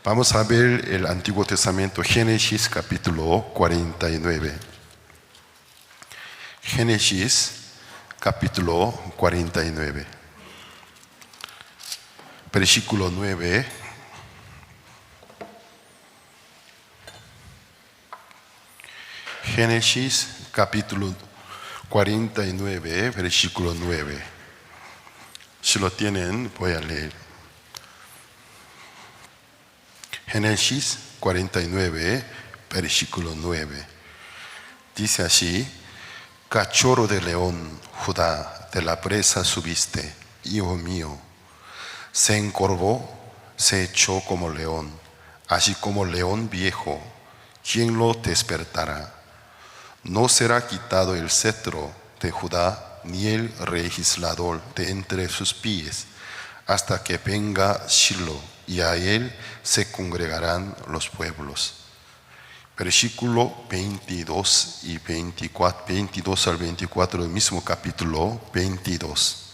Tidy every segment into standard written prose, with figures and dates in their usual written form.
Vamos a ver el Antiguo Testamento, Génesis capítulo 49. Génesis capítulo 49. Versículo 9. Génesis capítulo 49, versículo 9. Si lo tienen, voy a leer. Génesis 49, versículo 9. Dice así: Cachorro de león, Judá, de la presa subiste, hijo mío. Se encorvó, se echó como león, así como león viejo. ¿Quién lo despertará? No será quitado el cetro de Judá, ni el legislador de entre sus pies, hasta que venga Shilo, y a él se congregarán los pueblos. Versículo 22 y 24, 22 al 24 del mismo capítulo 22.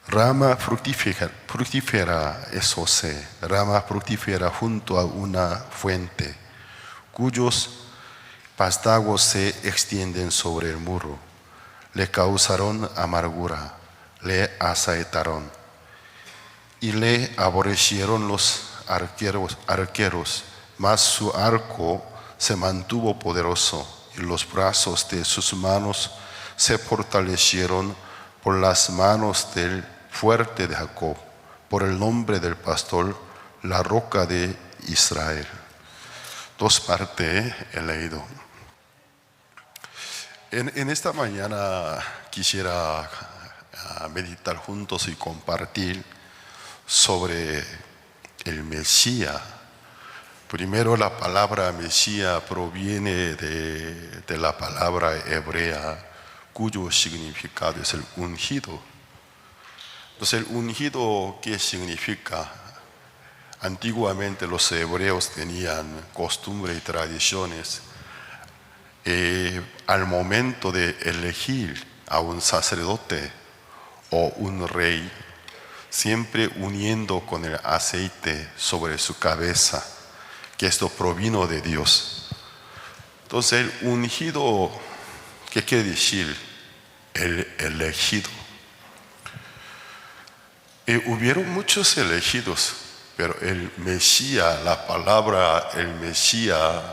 Rama fructífera es José, rama fructífera junto a una fuente, cuyos vástagos se extienden sobre el muro. Le causaron amargura, le asaetaron, y le aborrecieron los arqueros, mas su arco se mantuvo poderoso, y los brazos de sus manos se fortalecieron por las manos del fuerte de Jacob, por el nombre del pastor, la roca de Israel. Dos partes he leído. En esta mañana quisiera meditar juntos y compartir sobre el Mesías. Primero, la palabra Mesías proviene de la palabra hebrea, cuyo significado es el ungido. Entonces, el ungido, ¿qué significa? Antiguamente los hebreos tenían costumbres y tradiciones. Al momento de elegir a un sacerdote o un rey, siempre uniendo con el aceite sobre su cabeza, que esto provino de Dios. Entonces, el ungido, ¿qué quiere decir? El elegido. Hubieron muchos elegidos, pero el Mesías, la palabra el Mesías,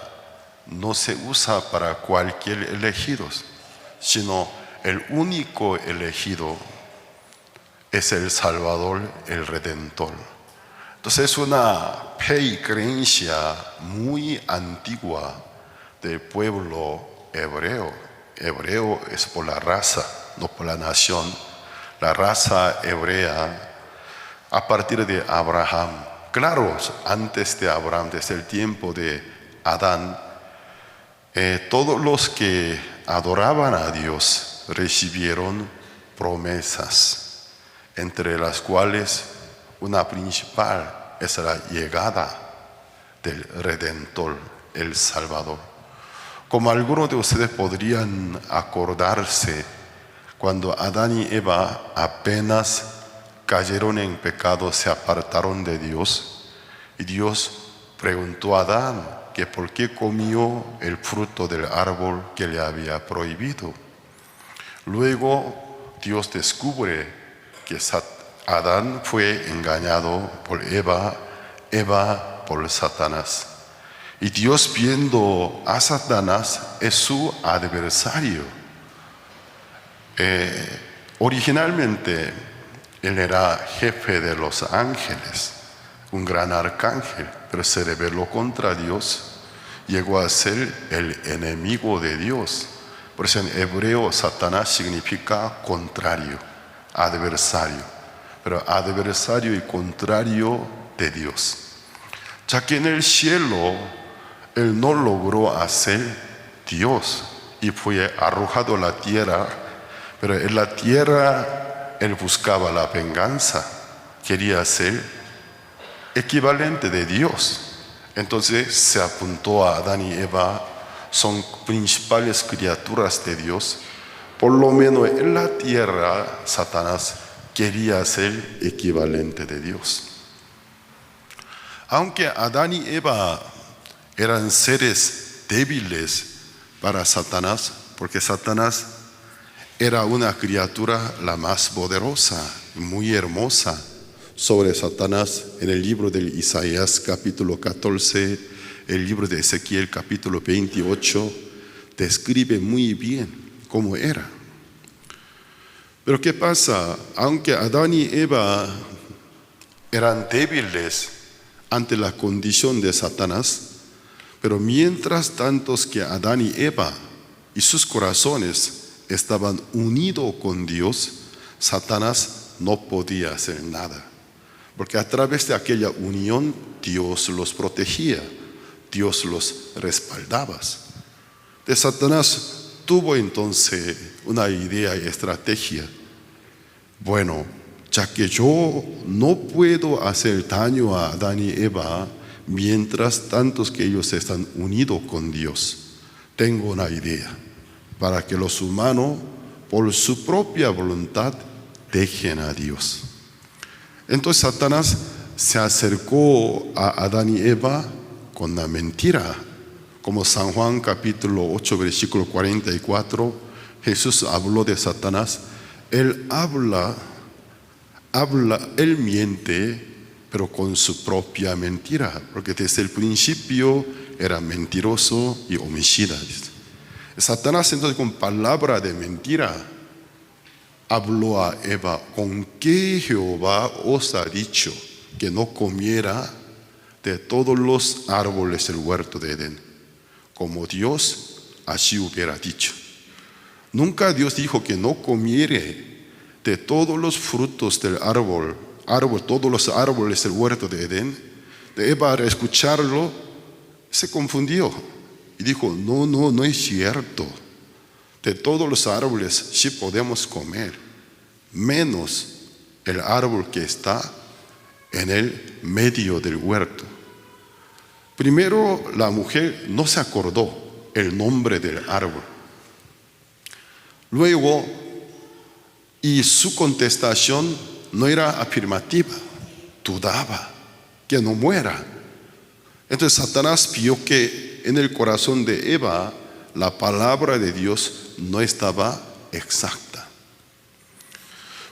no se usa para cualquier elegido, sino el único elegido es el Salvador, el Redentor. Entonces es una fe y creencia muy antigua del pueblo hebreo. Hebreo es por la raza, no por la nación. La raza hebrea a partir de Abraham. Claro, antes de Abraham, desde el tiempo de Adán, todos los que adoraban a Dios recibieron promesas, entre las cuales una principal es la llegada del Redentor, el Salvador. Como algunos de ustedes podrían acordarse, cuando Adán y Eva apenas cayeron en pecado, se apartaron de Dios, y Dios preguntó a Adán que por qué comió el fruto del árbol que le había prohibido. Luego Dios descubre que Adán fue engañado por Eva, Eva por Satanás. Y Dios, viendo a Satanás, es su adversario. Originalmente él era jefe de los ángeles, un gran arcángel, pero se rebeló contra Dios, llegó a ser el enemigo de Dios. Por eso en hebreo Satanás significa contrario, adversario, pero adversario y contrario de Dios. Ya que en el cielo él no logró hacer Dios y fue arrojado a la tierra, pero en la tierra él buscaba la venganza, quería ser equivalente de Dios. Entonces se apuntó a Adán y Eva, son principales criaturas de Dios. Por lo menos en la tierra, Satanás quería ser equivalente de Dios. Aunque Adán y Eva eran seres débiles para Satanás, porque Satanás era una criatura la más poderosa, muy hermosa. Sobre Satanás, en el libro de Isaías capítulo 14, el libro de Ezequiel capítulo 28, describe muy bien cómo era. Pero ¿qué pasa? Aunque Adán y Eva eran débiles ante la condición de Satanás, pero mientras tantos que Adán y Eva y sus corazones estaban unidos con Dios, Satanás no podía hacer nada. Porque a través de aquella unión Dios los protegía, Dios los respaldaba. De Satanás tuvo entonces una idea y estrategia. Bueno, ya que yo no puedo hacer daño a Adán y Eva mientras tantos que ellos están unidos con Dios, tengo una idea para que los humanos por su propia voluntad dejen a Dios. Entonces Satanás se acercó a Adán y Eva con la mentira. Como San Juan capítulo 8 versículo 44, Jesús habló de Satanás. Él él miente, pero con su propia mentira, porque desde el principio era mentiroso y homicida. Satanás entonces con palabra de mentira habló a Eva: ¿con qué Jehová os ha dicho que no comiera de todos los árboles del huerto de Edén? Como Dios así hubiera dicho. Nunca Dios dijo que no comiere de todos los frutos del árbol, todos los árboles del huerto de Edén. De Eva, al escucharlo, se confundió y dijo: no es cierto. De todos los árboles sí podemos comer, menos el árbol que está en el medio del huerto. Primero, la mujer no se acordó el nombre del árbol. Luego, y su contestación no era afirmativa, dudaba que no muera. Entonces Satanás vio que en el corazón de Eva la palabra de Dios no estaba exacta.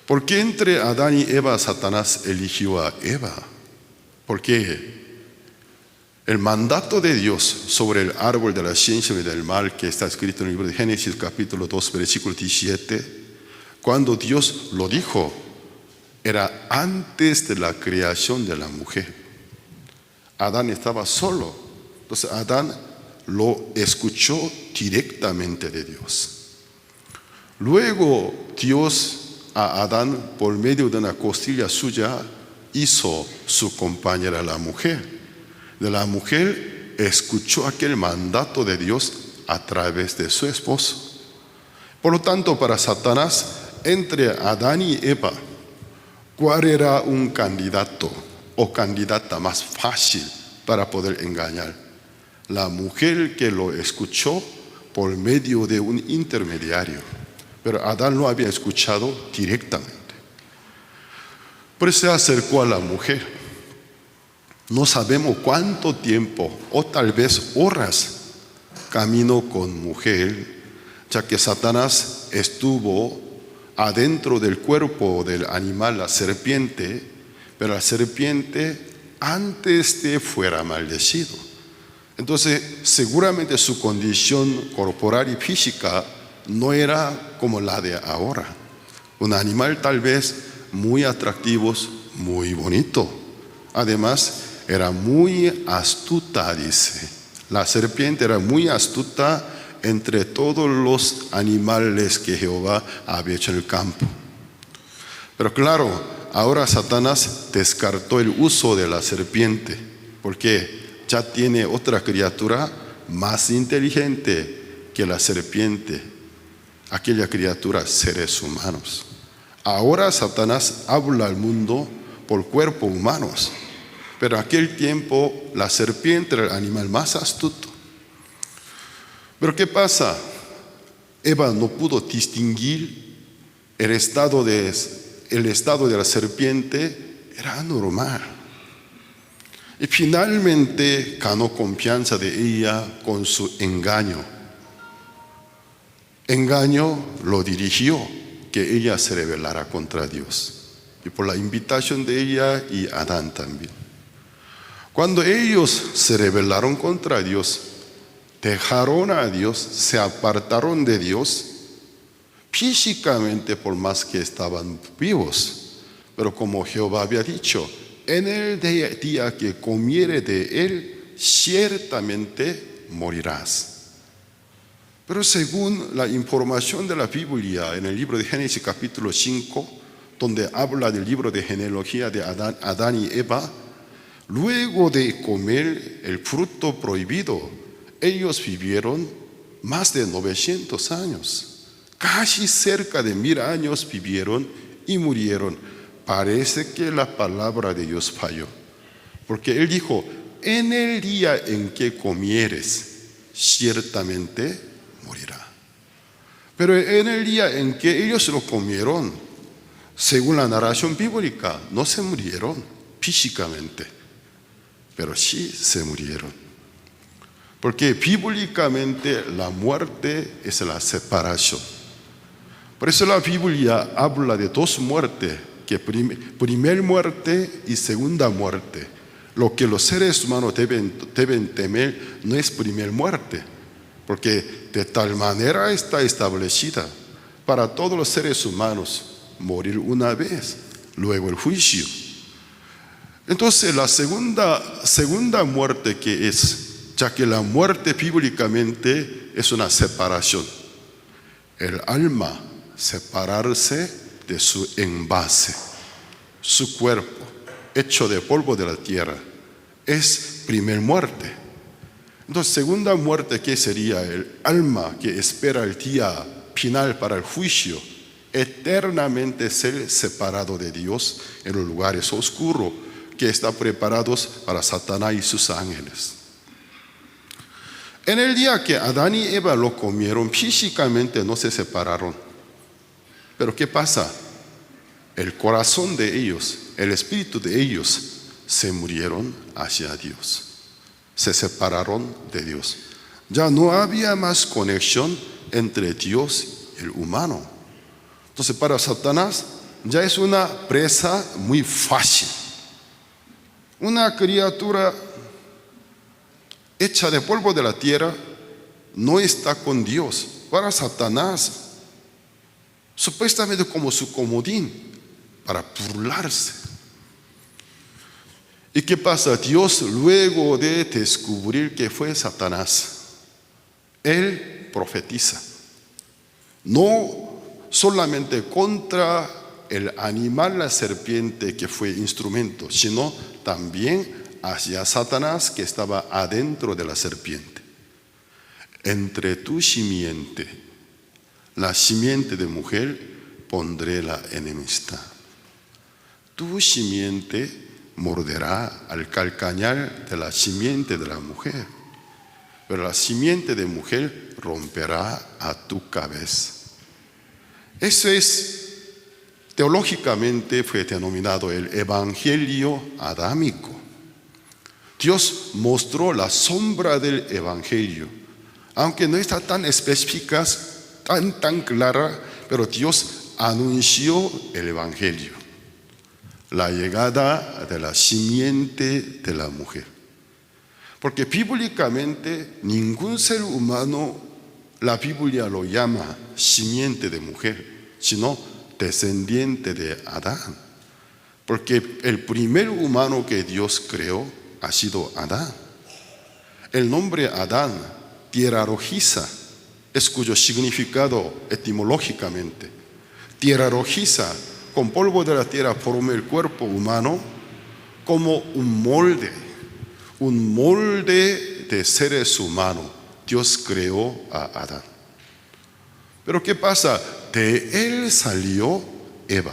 ¿Por qué entre Adán y Eva Satanás eligió a Eva? Porque el mandato de Dios sobre el árbol de la ciencia y del mal, que está escrito en el libro de Génesis capítulo 2 versículo 17, cuando Dios lo dijo, era antes de la creación de la mujer. Adán estaba solo, entonces Adán lo escuchó directamente de Dios. Luego Dios a Adán, por medio de una costilla suya, hizo su compañera la mujer. De la mujer escuchó aquel mandato de Dios a través de su esposo. Por lo tanto, para Satanás, entre Adán y Eva, ¿cuál era un candidato o candidata más fácil para poder engañar? La mujer que lo escuchó por medio de un intermediario, pero Adán lo había escuchado directamente. Por eso se acercó a la mujer. No sabemos cuánto tiempo, o tal vez horas, caminó con mujer, ya que Satanás estuvo adentro del cuerpo del animal, la serpiente, pero la serpiente antes de fuera maldecido. Entonces, seguramente su condición corporal y física no era como la de ahora. Un animal tal vez muy atractivo, muy bonito. Además, era muy astuta, dice. La serpiente era muy astuta entre todos los animales que Jehová había hecho en el campo. Pero claro, ahora Satanás descartó el uso de la serpiente, porque ya tiene otra criatura más inteligente que la serpiente, aquella criatura, seres humanos. Ahora Satanás habla al mundo por cuerpos humanos, pero en aquel tiempo la serpiente era el animal más astuto. Pero ¿qué pasa? Eva no pudo distinguir el estado de la serpiente, era anormal. Y finalmente ganó confianza de ella con su engaño. Engaño lo dirigió que ella se rebelara contra Dios. Y por la invitación de ella y Adán también. Cuando ellos se rebelaron contra Dios, dejaron a Dios, se apartaron de Dios, físicamente por más que estaban vivos. Pero como Jehová había dicho, en el día que comiere de él, ciertamente morirás. Pero según la información de la Biblia, en el libro de Génesis capítulo 5, donde habla del libro de genealogía de Adán y Eva, luego de comer el fruto prohibido, ellos vivieron más de 900 años. Casi cerca de 1000 años vivieron y murieron. Parece que la palabra de Dios falló. Porque Él dijo, en el día en que comieres, ciertamente morirá. Pero en el día en que ellos lo comieron, según la narración bíblica, no se murieron físicamente, pero sí se murieron. Porque bíblicamente la muerte es la separación. Por eso la Biblia habla de dos muertes, que primer muerte y segunda muerte. Lo que los seres humanos deben temer no es primer muerte, porque de tal manera está establecida para todos los seres humanos morir una vez, luego el juicio. Entonces la segunda muerte que es, ya que la muerte bíblicamente es una separación, el alma separarse de su envase, su cuerpo hecho de polvo de la tierra, es primer muerte. Entonces segunda muerte, ¿qué sería? El alma que espera el día final para el juicio, eternamente ser separado de Dios en los lugares oscuros que están preparados para Satanás y sus ángeles. En el día que Adán y Eva lo comieron, físicamente no se separaron. Pero ¿qué pasa? El corazón de ellos, el espíritu de ellos se murieron hacia Dios. Se separaron de Dios. Ya no había más conexión entre Dios y el humano. Entonces para Satanás ya es una presa muy fácil. Una criatura hecha de polvo de la tierra no está con Dios. Para Satanás, supuestamente como su comodín para burlarse. ¿Y qué pasa? Dios, luego de descubrir que fue Satanás, Él profetiza. No solamente contra el animal, la serpiente que fue instrumento, sino también hacia Satanás que estaba adentro de la serpiente. Entre tu simiente, la simiente de mujer, pondré la enemistad. Tu simiente morderá al calcañar de la simiente de la mujer, pero la simiente de mujer romperá a tu cabeza. Eso es, teológicamente fue denominado el evangelio adámico. Dios mostró la sombra del evangelio, aunque no está tan específica, tan clara, pero Dios anunció el evangelio, la llegada de la simiente de la mujer. Porque bíblicamente ningún ser humano, la Biblia lo llama simiente de mujer, sino descendiente de Adán. Porque el primer humano que Dios creó ha sido Adán. El nombre Adán, tierra rojiza, es cuyo significado etimológicamente. Tierra rojiza, con polvo de la tierra, forma el cuerpo humano como un molde de seres humanos. Dios creó a Adán. Pero ¿qué pasa? De él salió Eva.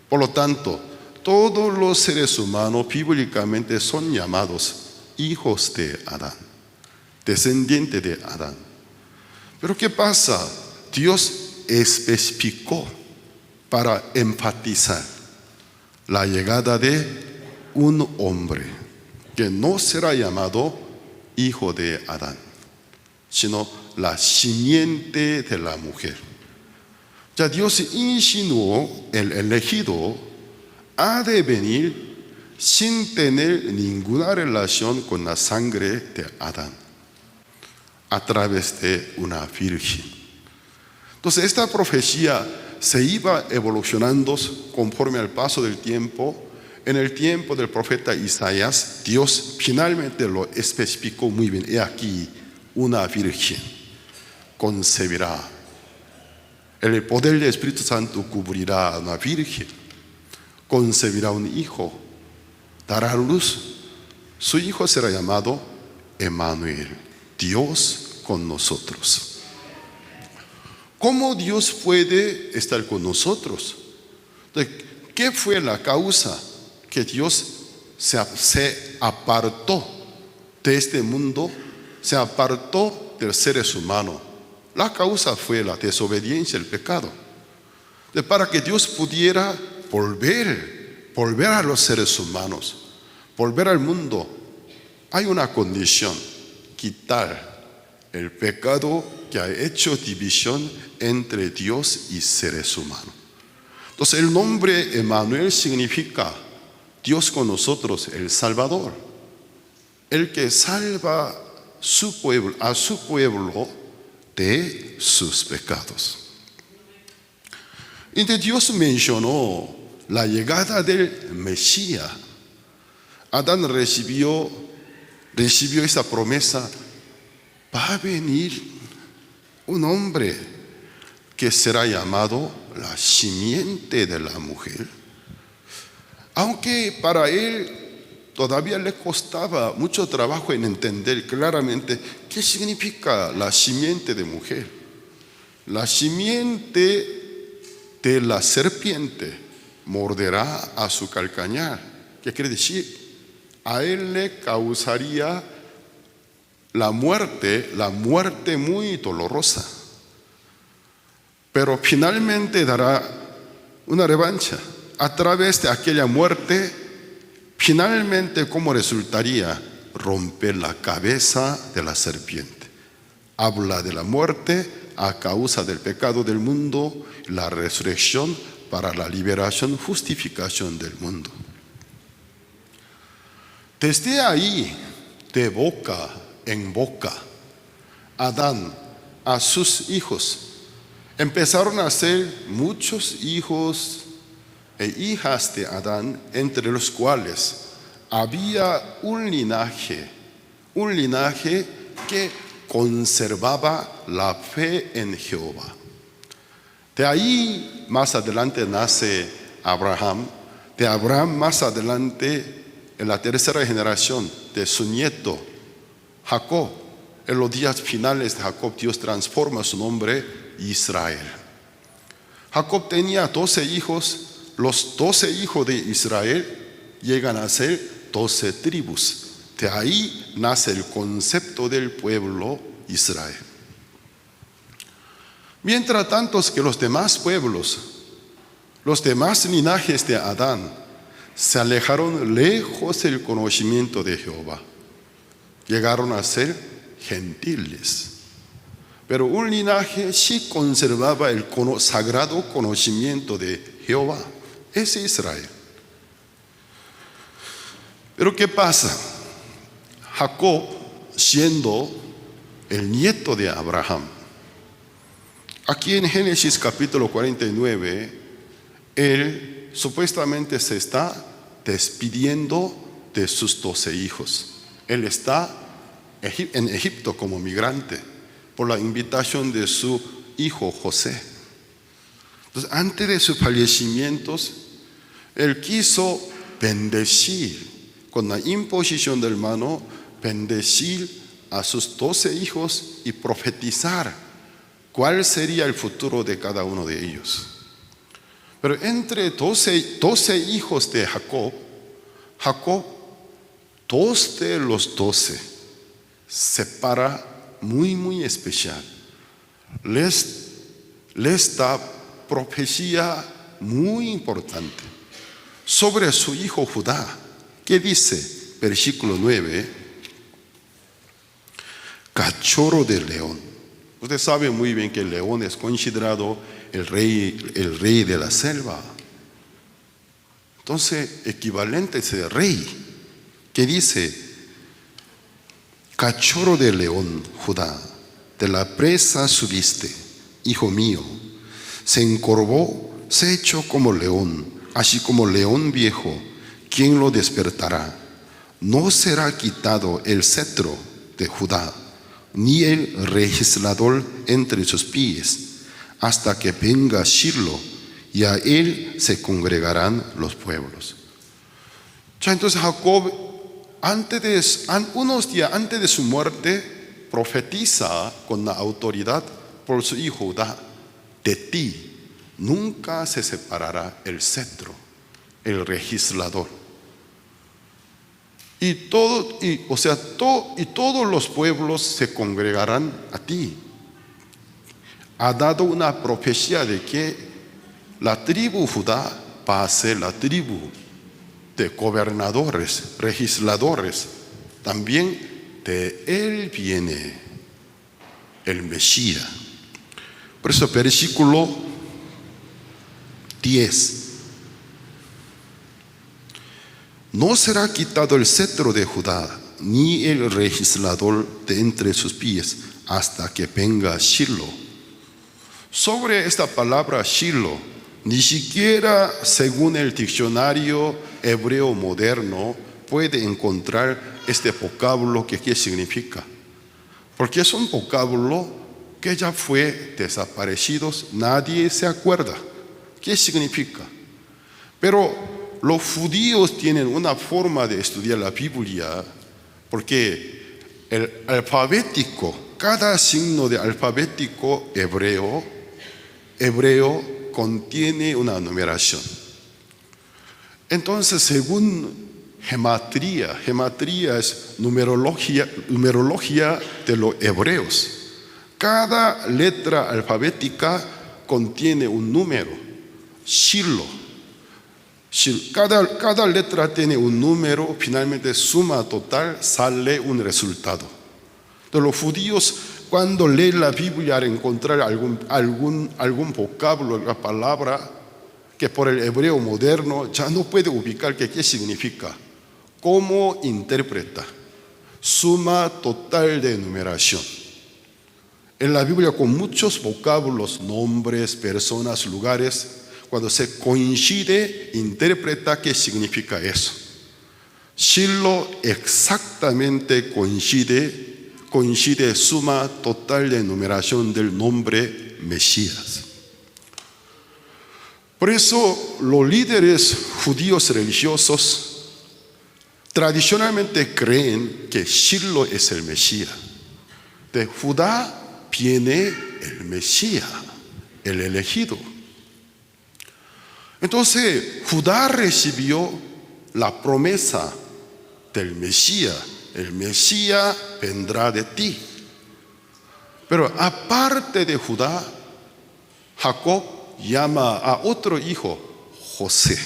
Por lo tanto, todos los seres humanos bíblicamente son llamados hijos de Adán, descendientes de Adán. Pero ¿qué pasa? Dios especificó para enfatizar la llegada de un hombre que no será llamado hijo de Adán, sino la simiente de la mujer. Ya Dios insinuó, el elegido ha de venir sin tener ninguna relación con la sangre de Adán, a través de una virgen. Entonces esta profecía se iba evolucionando conforme al paso del tiempo. En el tiempo del profeta Isaías, Dios finalmente lo especificó muy bien. He aquí, una virgen concebirá. El poder del Espíritu Santo cubrirá a una virgen. Concebirá un hijo. Dará a luz. Su hijo será llamado Emmanuel, Dios con nosotros. ¿Cómo Dios puede estar con nosotros? ¿Qué fue la causa que Dios se apartó de este mundo, se apartó de los seres humanos? La causa fue la desobediencia, el pecado. Para que Dios pudiera volver a los seres humanos, volver al mundo, hay una condición: quitar el pecado que ha hecho división entre Dios y seres humanos. Entonces el nombre Emmanuel significa Dios con nosotros, el Salvador, el que salva a su pueblo de sus pecados. Entonces Dios mencionó la llegada del Mesías. Adán recibió esa promesa: va a venir un hombre que será llamado la simiente de la mujer. Aunque para él todavía le costaba mucho trabajo en entender claramente qué significa la simiente de mujer. La simiente de la serpiente morderá a su calcañar. ¿Qué quiere decir? A él le causaría la muerte muy dolorosa. Pero finalmente dará una revancha. A través de aquella muerte, finalmente, ¿cómo resultaría? Romper la cabeza de la serpiente. Habla de la muerte a causa del pecado del mundo, la resurrección para la liberación, justificación del mundo. Desde ahí, de boca en boca, Adán a sus hijos empezaron a ser muchos hijos e hijas de Adán, entre los cuales había un linaje que conservaba la fe en Jehová. De ahí más adelante nace Abraham. De Abraham más adelante, en la tercera generación de su nieto Jacob. En los días finales de Jacob, Dios transforma su nombre Israel. Jacob tenía 12 hijos. Los 12 hijos de Israel llegan a ser 12 tribus. De ahí nace el concepto del pueblo Israel. Mientras tanto que los demás pueblos, los demás linajes de Adán, se alejaron lejos del conocimiento de Jehová. Llegaron a ser gentiles. Pero un linaje sí conservaba el sagrado conocimiento de Jehová. Es Israel. Pero ¿qué pasa? Jacob, siendo el nieto de Abraham, aquí en Génesis capítulo 49, él supuestamente se está despidiendo de sus 12 hijos. Él está en Egipto como migrante por la invitación de su hijo José. Entonces, antes de sus fallecimientos, él quiso bendecir, con la imposición del mano, bendecir a sus 12 hijos y profetizar cuál sería el futuro de cada uno de ellos. Pero entre 12 hijos de Jacob, 2 de los 12 separa muy especial. Les da profecía muy importante sobre su hijo Judá, que dice: versículo 9, cachorro de león. Usted sabe muy bien que el león es considerado el rey de la selva. Entonces, equivalente es el rey, que dice, cachorro de león, Judá, de la presa subiste, hijo mío. Se encorvó, se echó como león, así como león viejo. ¿Quién lo despertará? No será quitado el cetro de Judá, ni el legislador entre sus pies, hasta que venga Shilo, y a él se congregarán los pueblos. Entonces Jacob, unos días antes de su muerte, profetiza con la autoridad por su hijo Judá: de ti nunca se separará el cetro, el legislador. Y todos los pueblos se congregarán a ti. Ha dado una profecía de que la tribu Judá va a ser la tribu de gobernadores, legisladores. También de él viene el Mesías. Por eso versículo 10. No será quitado el cetro de Judá, ni el legislador de entre sus pies, hasta que venga Shilo. Sobre esta palabra Shilo, ni siquiera según el diccionario hebreo moderno puede encontrar este vocablo que qué significa. Porque es un vocablo que ya fue desaparecido, nadie se acuerda. ¿Qué significa? Pero los judíos tienen una forma de estudiar la Biblia, porque el alfabético, cada signo de alfabético hebreo contiene una numeración. Entonces, según gematría es numerología de los hebreos. Cada letra alfabética contiene un número, Shilo. Cada letra tiene un número, finalmente suma total, sale un resultado. De los judíos, cuando leen la Biblia, al encontrar algún vocablo, la palabra que por el hebreo moderno ya no puede ubicar qué significa, cómo interpreta, suma total de numeración. En la Biblia, con muchos vocablos, nombres, personas, lugares, cuando se coincide, interpreta qué significa eso. Shilo exactamente coincide suma total de numeración del nombre Mesías. Por eso los líderes judíos religiosos tradicionalmente creen que Shilo es el Mesías. De Judá viene el Mesías, el elegido. Entonces Judá recibió la promesa del Mesías. El Mesías vendrá de ti. Pero aparte de Judá, Jacob llama a otro hijo, José.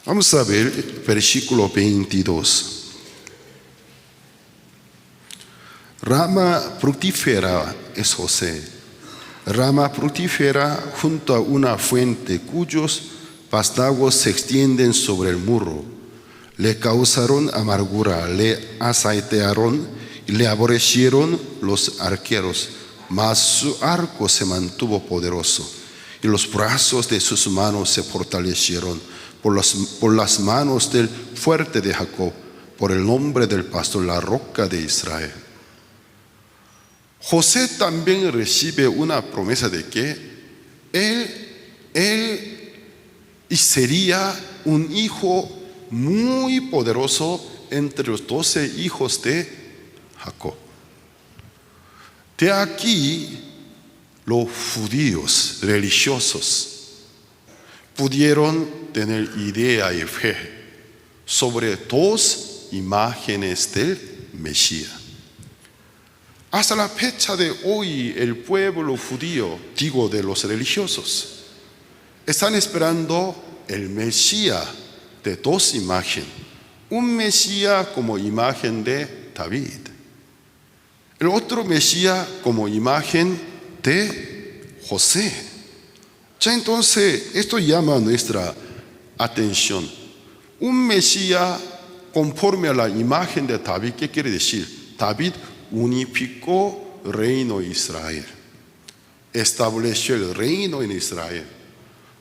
Vamos a ver versículo 22. Rama fructífera es José. Rama fructífera junto a una fuente cuyos vástagos se extienden sobre el muro. Le causaron amargura, le aceitearon y le aborrecieron los arqueros, mas su arco se mantuvo poderoso y los brazos de sus manos se fortalecieron por las manos del fuerte de Jacob, por el nombre del pastor, la roca de Israel. José también recibe una promesa de que él sería un hijo muy poderoso entre los 12 hijos de Jacob. De aquí los judíos religiosos pudieron tener idea y fe sobre dos imágenes del Mesías. Hasta la fecha de hoy, el pueblo judío, digo de los religiosos, están esperando el Mesías de dos imágenes. un Mesías como imagen de David. El otro Mesías como imagen de José. Ya entonces esto llama nuestra atención. Un Mesías conforme a la imagen de David, ¿qué quiere decir? David unificó el reino de Israel, estableció el reino en Israel.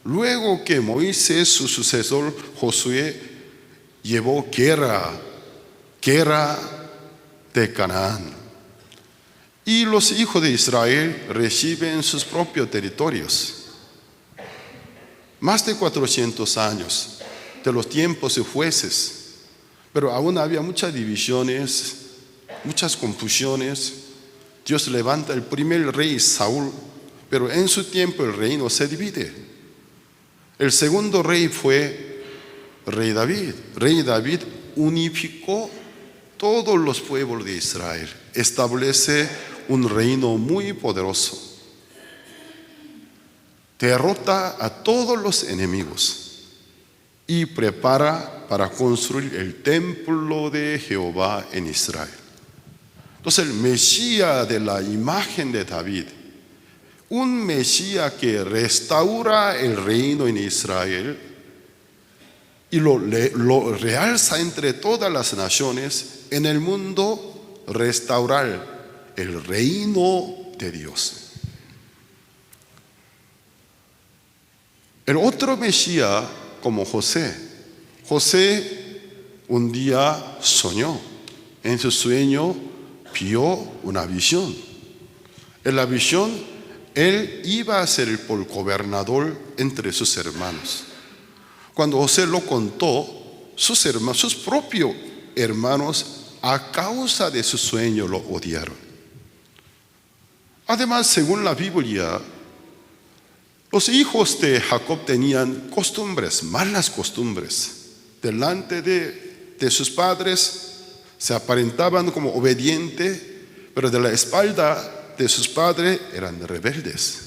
Luego que Moisés, su sucesor Josué, llevó guerra de Canaán, y los hijos de Israel reciben sus propios territorios. Más de 400 años de los tiempos de jueces, pero aún había muchas divisiones, muchas confusiones. Dios levanta el primer rey Saúl, pero en su tiempo el reino se divide. El segundo rey fue rey David. Rey David unificó todos los pueblos de Israel, establece un reino muy poderoso, derrota a todos los enemigos y prepara para construir el templo de Jehová en Israel. Entonces el Mesías de la imagen de David, un Mesías que restaura el reino en Israel y lo realza entre todas las naciones en el mundo, restaurar el reino de Dios. El otro Mesías como José. José un día soñó. En su sueño vio una visión. En la visión, él iba a ser el gobernador entre sus hermanos. Cuando José lo contó, sus propios hermanos, a causa de su sueño, lo odiaron. Además, según la Biblia, los hijos de Jacob tenían costumbres, malas costumbres. Delante de sus padres se aparentaban como obedientes, pero de la espalda de sus padres eran rebeldes.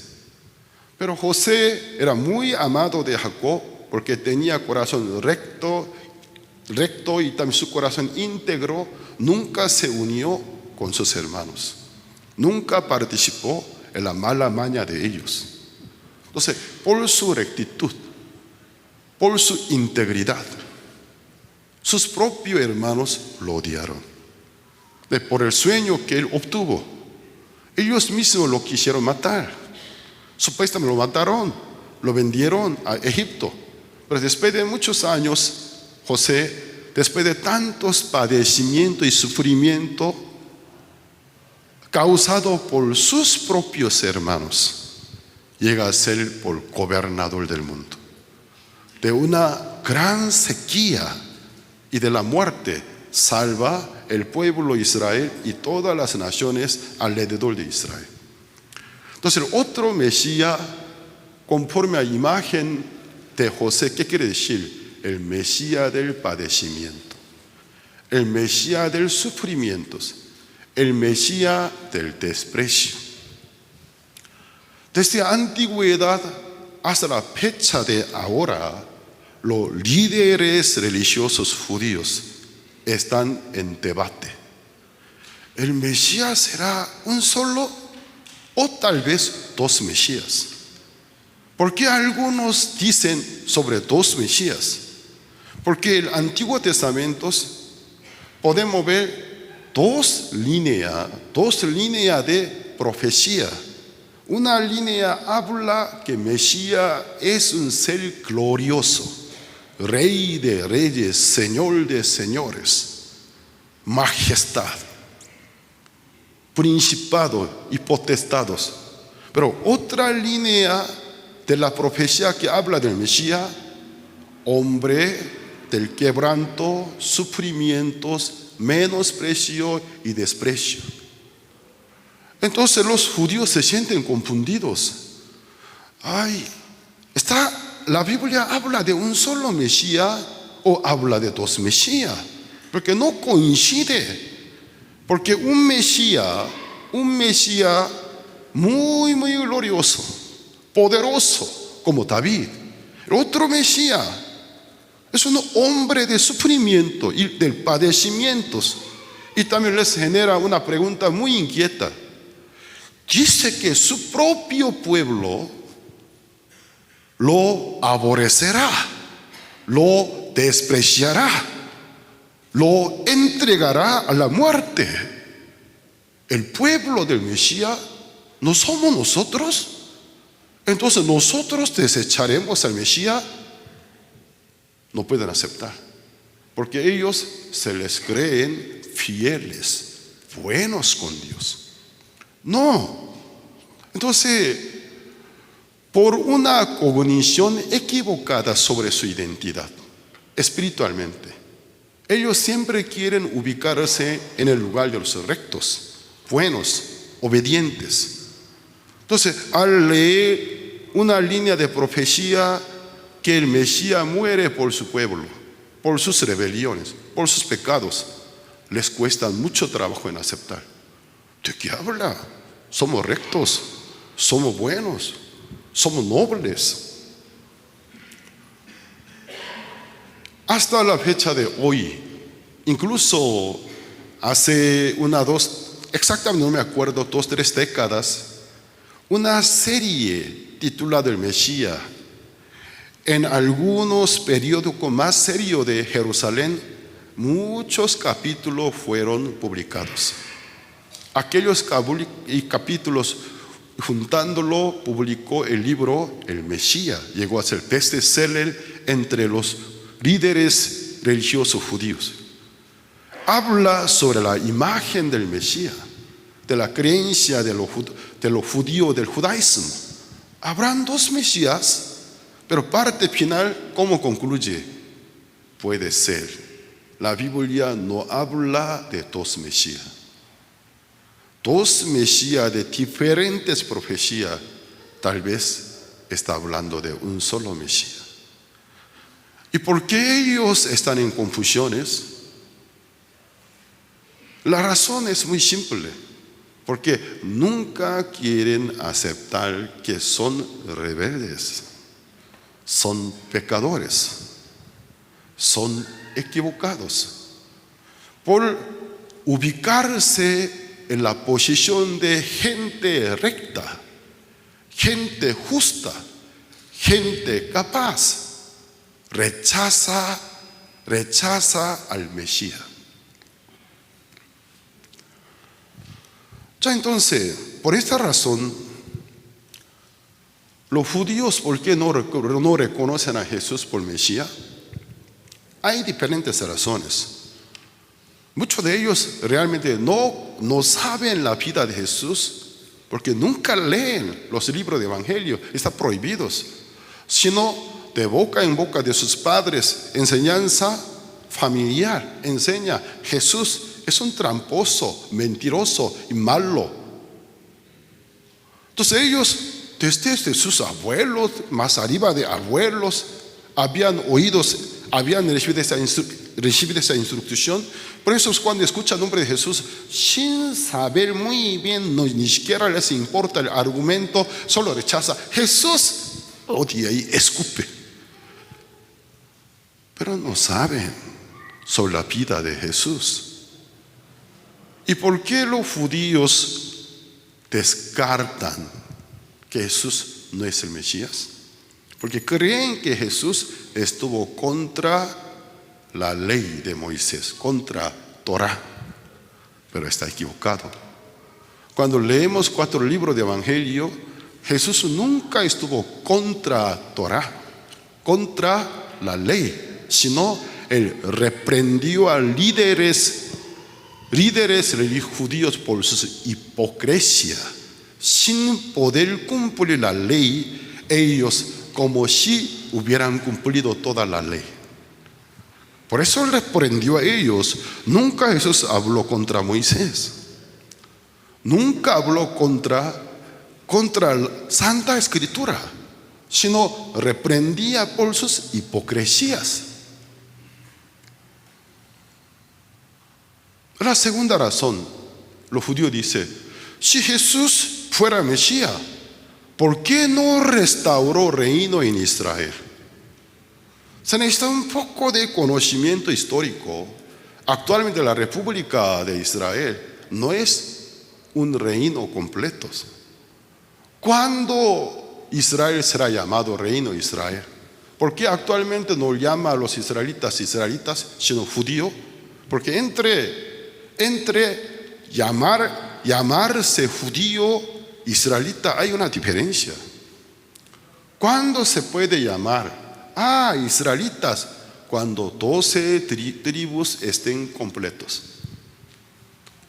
Pero José era muy amado de Jacob porque tenía corazón recto y también su corazón íntegro. Nunca se unió con sus hermanos, nunca participó en la mala maña de ellos. Entonces, por su rectitud, por su integridad, sus propios hermanos lo odiaron. Por el sueño que él obtuvo, ellos mismos lo quisieron matar. Supuestamente lo mataron, lo vendieron a Egipto. Pero después de muchos años, José, después de tantos padecimientos y sufrimiento causado por sus propios hermanos, llega a ser el gobernador del mundo. De una gran sequía y de la muerte salva el pueblo de Israel y todas las naciones alrededor de Israel. Entonces el otro Mesías, conforme a la imagen de José, ¿qué quiere decir? El Mesías del padecimiento, el Mesías del sufrimiento, el Mesías del desprecio. Desde la antigüedad hasta la fecha de ahora, los líderes religiosos judíos están en debate. ¿El Mesías será un solo o tal vez dos Mesías? ¿Por qué algunos dicen sobre dos Mesías? Porque en el Antiguo Testamento podemos ver dos líneas de profecía. Una línea habla que Mesías es un ser glorioso, Rey de reyes, Señor de señores, majestad, principado y potestados. Pero otra línea de la profecía que habla del Mesías, hombre del quebranto, sufrimientos, menosprecio y desprecio. Entonces los judíos se sienten confundidos. ¿La Biblia habla de un solo Mesías o habla de dos Mesías? Porque no coincide. Porque un Mesías muy, muy glorioso, poderoso, como David. El otro Mesías Es un hombre de sufrimiento y de padecimientos. Y también les genera una pregunta muy inquieta. Dice que su propio pueblo lo aborrecerá, lo despreciará, lo entregará a la muerte. El pueblo del Mesías no somos nosotros. Entonces nosotros desecharemos al Mesías. No pueden aceptar, porque ellos se les creen fieles, buenos con Dios. No. Entonces, por una cognición equivocada sobre su identidad espiritualmente, ellos siempre quieren ubicarse en el lugar de los rectos, buenos, obedientes. Entonces, al leer una línea de profecía que el Mesías muere por su pueblo, por sus rebeliones, por sus pecados, les cuesta mucho trabajo en aceptar. ¿De qué habla? Somos rectos, somos buenos, somos nobles. Hasta la fecha de hoy, incluso hace exactamente no me acuerdo, 2-3 décadas, una serie titulada El Mesías, en algunos periódicos más serios de Jerusalén, muchos capítulos fueron publicados. Aquellos capítulos, juntándolo, publicó el libro El Mesías. Llegó a ser bestseller entre los líderes religiosos judíos. Habla sobre la imagen del Mesías, de la creencia de los judíos, del judaísmo. Habrán dos Mesías, pero parte final, ¿cómo concluye? Puede ser. La Biblia no habla de dos Mesías. Dos Mesías de diferentes profecías, tal vez está hablando de un solo Mesías. ¿Y por qué ellos están en confusiones? La razón es muy simple, porque nunca quieren aceptar que son rebeldes, son pecadores, son equivocados. Por ubicarse en la posición de gente recta, gente justa, gente capaz, rechaza al Mesías. Ya entonces, por esta razón, los judíos, ¿por qué no reconocen a Jesús por Mesías? Hay diferentes razones. Muchos de ellos realmente no saben la vida de Jesús, porque nunca leen los libros de evangelio, están prohibidos, sino de boca en boca de sus padres, enseñanza familiar, enseña: Jesús es un tramposo, mentiroso y malo. Entonces ellos, desde sus abuelos, más arriba de abuelos, habían recibido esa instrucción. Por eso cuando escuchan el nombre de Jesús, sin saber muy bien, ni siquiera les importa el argumento, solo rechaza. Jesús odia y escupe. Pero no saben sobre la vida de Jesús. ¿Y por qué los judíos descartan que Jesús no es el Mesías? Porque creen que Jesús estuvo contra la ley de Moisés, contra Torah, pero está equivocado. Cuando leemos 4 libros de evangelio, Jesús nunca estuvo contra Torah, contra la ley, sino él reprendió a líderes religiosos judíos por su hipocresía. Sin poder cumplir la ley, ellos como si hubieran cumplido toda la ley. Por eso reprendió a ellos. Nunca Jesús habló contra Moisés, nunca habló contra la Santa Escritura, sino reprendía por sus hipocresías. La segunda razón, los judíos dicen: si Jesús fuera Mesías, ¿por qué no restauró reino en Israel? Se necesita un poco de conocimiento histórico. Actualmente la República de Israel no es un reino completo. ¿Cuándo Israel será llamado reino de Israel? ¿Por qué actualmente no llama a los israelitas, sino judío? Porque entre llamarse judío, israelita, hay una diferencia. ¿Cuándo se puede llamar israelitas? Cuando 12 tribus estén completos.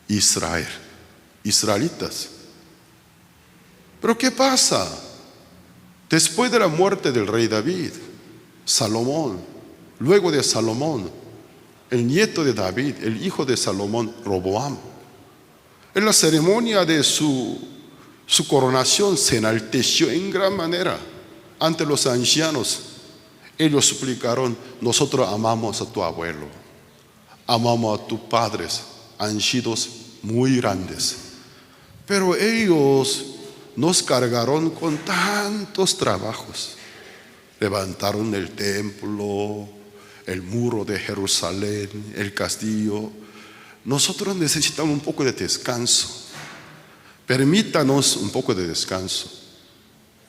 Israel, israelitas. Pero ¿qué pasa? Después de la muerte del rey David, Salomón, luego de Salomón, el nieto de David, el hijo de Salomón, Roboam, en la ceremonia de su coronación se enalteció en gran manera ante los ancianos. Ellos suplicaron: nosotros amamos a tu abuelo, amamos a tus padres, han sido muy grandes, pero ellos nos cargaron con tantos trabajos. Levantaron el templo, el muro de Jerusalén, el castillo. Nosotros necesitamos un poco de descanso. Permítanos un poco de descanso.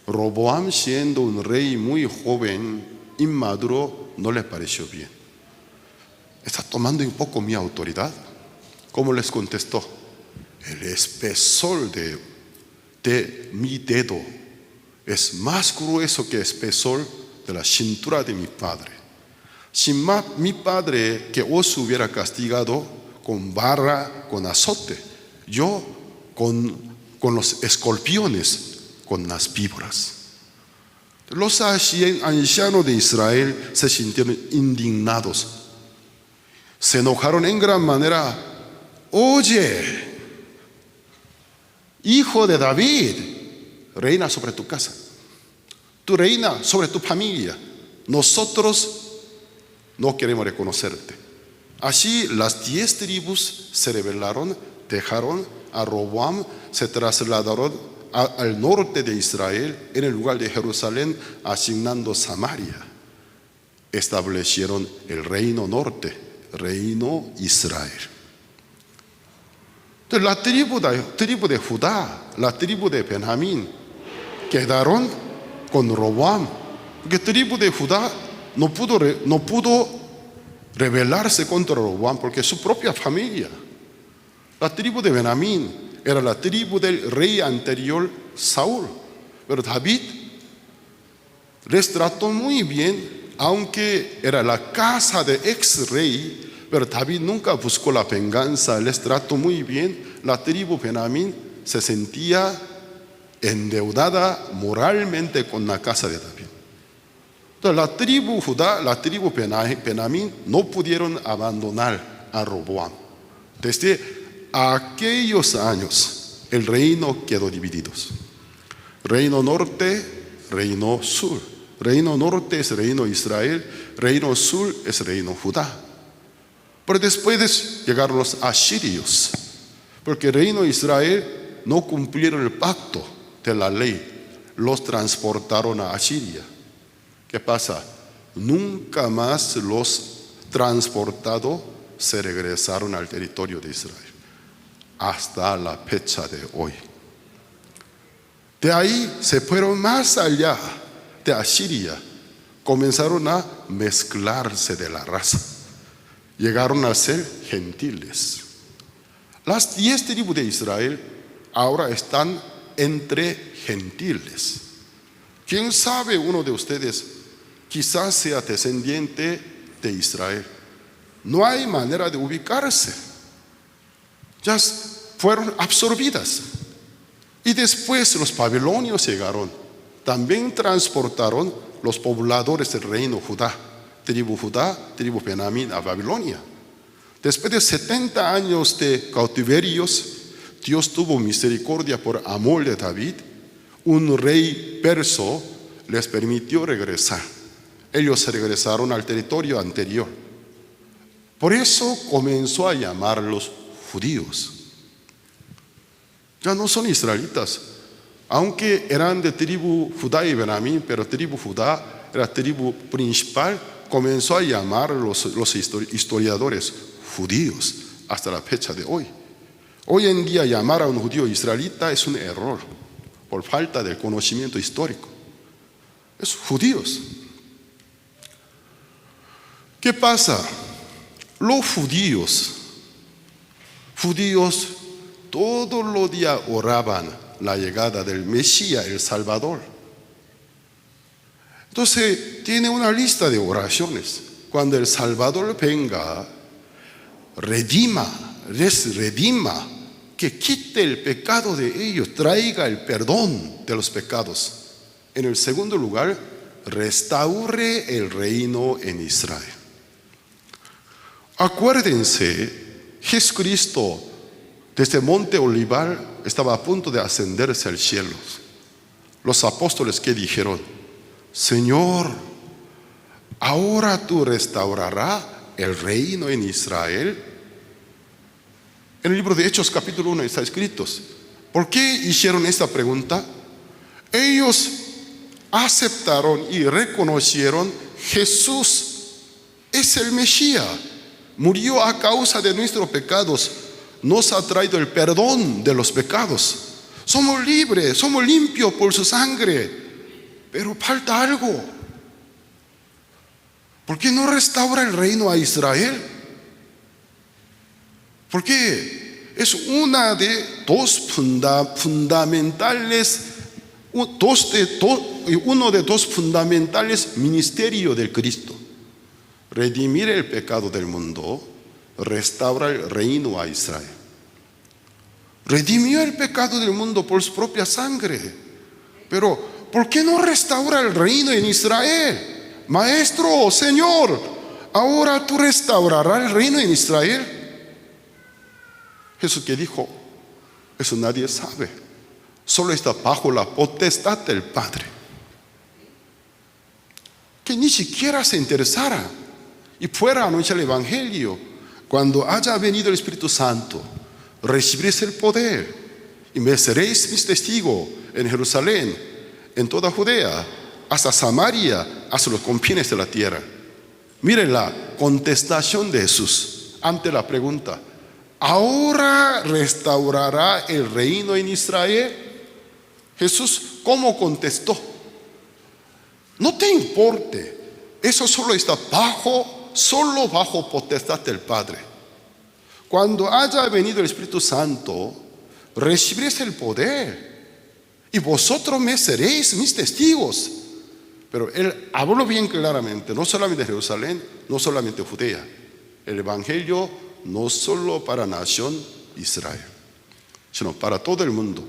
Roboam, siendo un rey muy joven, inmaduro, no le pareció bien. ¿Está tomando un poco mi autoridad? ¿Cómo les contestó? El espesor de mi dedo es más grueso que el espesor de la cintura de mi padre. Si mi padre que os hubiera castigado con vara, con azote, yo con los escorpiones, con las víboras. Los ancianos de Israel se sintieron indignados. Se enojaron en gran manera. Oye, hijo de David, reina sobre tu casa, tú reina sobre tu familia. Nosotros no queremos reconocerte. Así las 10 tribus se rebelaron, dejaron a Roboam, se trasladaron al norte de Israel, en el lugar de Jerusalén, asignando Samaria. Establecieron el reino norte, reino Israel. Entonces la tribu de Judá, la tribu de Benjamín, quedaron con Roboam, porque la tribu de Judá no pudo rebelarse contra Roboam, porque es su propia familia. La tribu de Benjamín era la tribu del rey anterior, Saúl, pero David les trató muy bien, aunque era la casa de ex rey, pero David nunca buscó la venganza, les trató muy bien. La tribu Benjamín se sentía endeudada moralmente con la casa de David. Entonces la tribu Judá, la tribu Benjamín no pudieron abandonar a Roboam. Desde aquellos años el reino quedó dividido. Reino norte, reino sur. Reino norte es reino Israel, reino sur es reino Judá. Pero después llegaron los asirios, porque el reino Israel no cumplieron el pacto de la ley, los transportaron a Asiria. ¿Qué pasa? Nunca más los transportados se regresaron al territorio de Israel, hasta la fecha de hoy. De ahí se fueron más allá de Asiria, comenzaron a mezclarse de la raza, llegaron a ser gentiles. Las 10 tribus de Israel ahora están entre gentiles. ¿Quién sabe uno de ustedes quizás sea descendiente de Israel? No hay manera de ubicarse. Ya fueron absorbidas. Y después los babilonios llegaron. También transportaron los pobladores del reino Judá, tribu Benjamín, a Babilonia. Después de 70 años de cautiverios, Dios tuvo misericordia por amor de David. Un rey perso les permitió regresar. Ellos se regresaron al territorio anterior. Por eso comenzó a llamarlos judíos. Ya no son israelitas, aunque eran de tribu Judá y Benjamín, pero tribu Judá era tribu principal comenzó a llamar los historiadores judíos hasta la fecha de hoy. Hoy en día llamar a un judío israelita es un error por falta de conocimiento histórico. Es judíos. ¿Qué pasa? Los judíos todos los días oraban la llegada del Mesías, el Salvador. Entonces tiene una lista de oraciones. Cuando el Salvador venga, les redima, que quite el pecado de ellos, traiga el perdón de los pecados. En el segundo lugar, restaure el reino en Israel. Acuérdense, Jesucristo desde Monte Olivar estaba a punto de ascenderse al cielo. Los apóstoles que dijeron: Señor, ahora tú restaurarás el reino en Israel. En el libro de Hechos capítulo 1 está escrito. ¿Por qué hicieron esta pregunta? Ellos aceptaron y reconocieron: Jesús es el Mesías, murió a causa de nuestros pecados, nos ha traído el perdón de los pecados, somos libres, somos limpios por su sangre, pero falta algo. ¿Por qué no restaura el reino a Israel? Porque es una de uno de dos fundamentales ministerios del Cristo: redimir el pecado del mundo, restaurar el reino a Israel. Redimió el pecado del mundo por su propia sangre, pero ¿por qué no restaura el reino en Israel? Maestro, Señor, ahora tú restaurarás el reino en Israel. Jesús que dijo: eso nadie sabe, solo está bajo la potestad del Padre. Que ni siquiera se interesara y fuera a anunciar el Evangelio. Cuando haya venido el Espíritu Santo, recibiréis el poder y me seréis mis testigos en Jerusalén, en toda Judea, hasta Samaria, hasta los confines de la tierra. Miren la contestación de Jesús ante la pregunta: ¿ahora restaurará el reino en Israel? Jesús, ¿cómo contestó? No te importe, eso solo está solo bajo potestad del Padre. Cuando haya venido el Espíritu Santo, recibiréis el poder y vosotros me seréis mis testigos. Pero él habló bien claramente, no solamente de Jerusalén, no solamente de Judea. El Evangelio no solo para la nación Israel, sino para todo el mundo,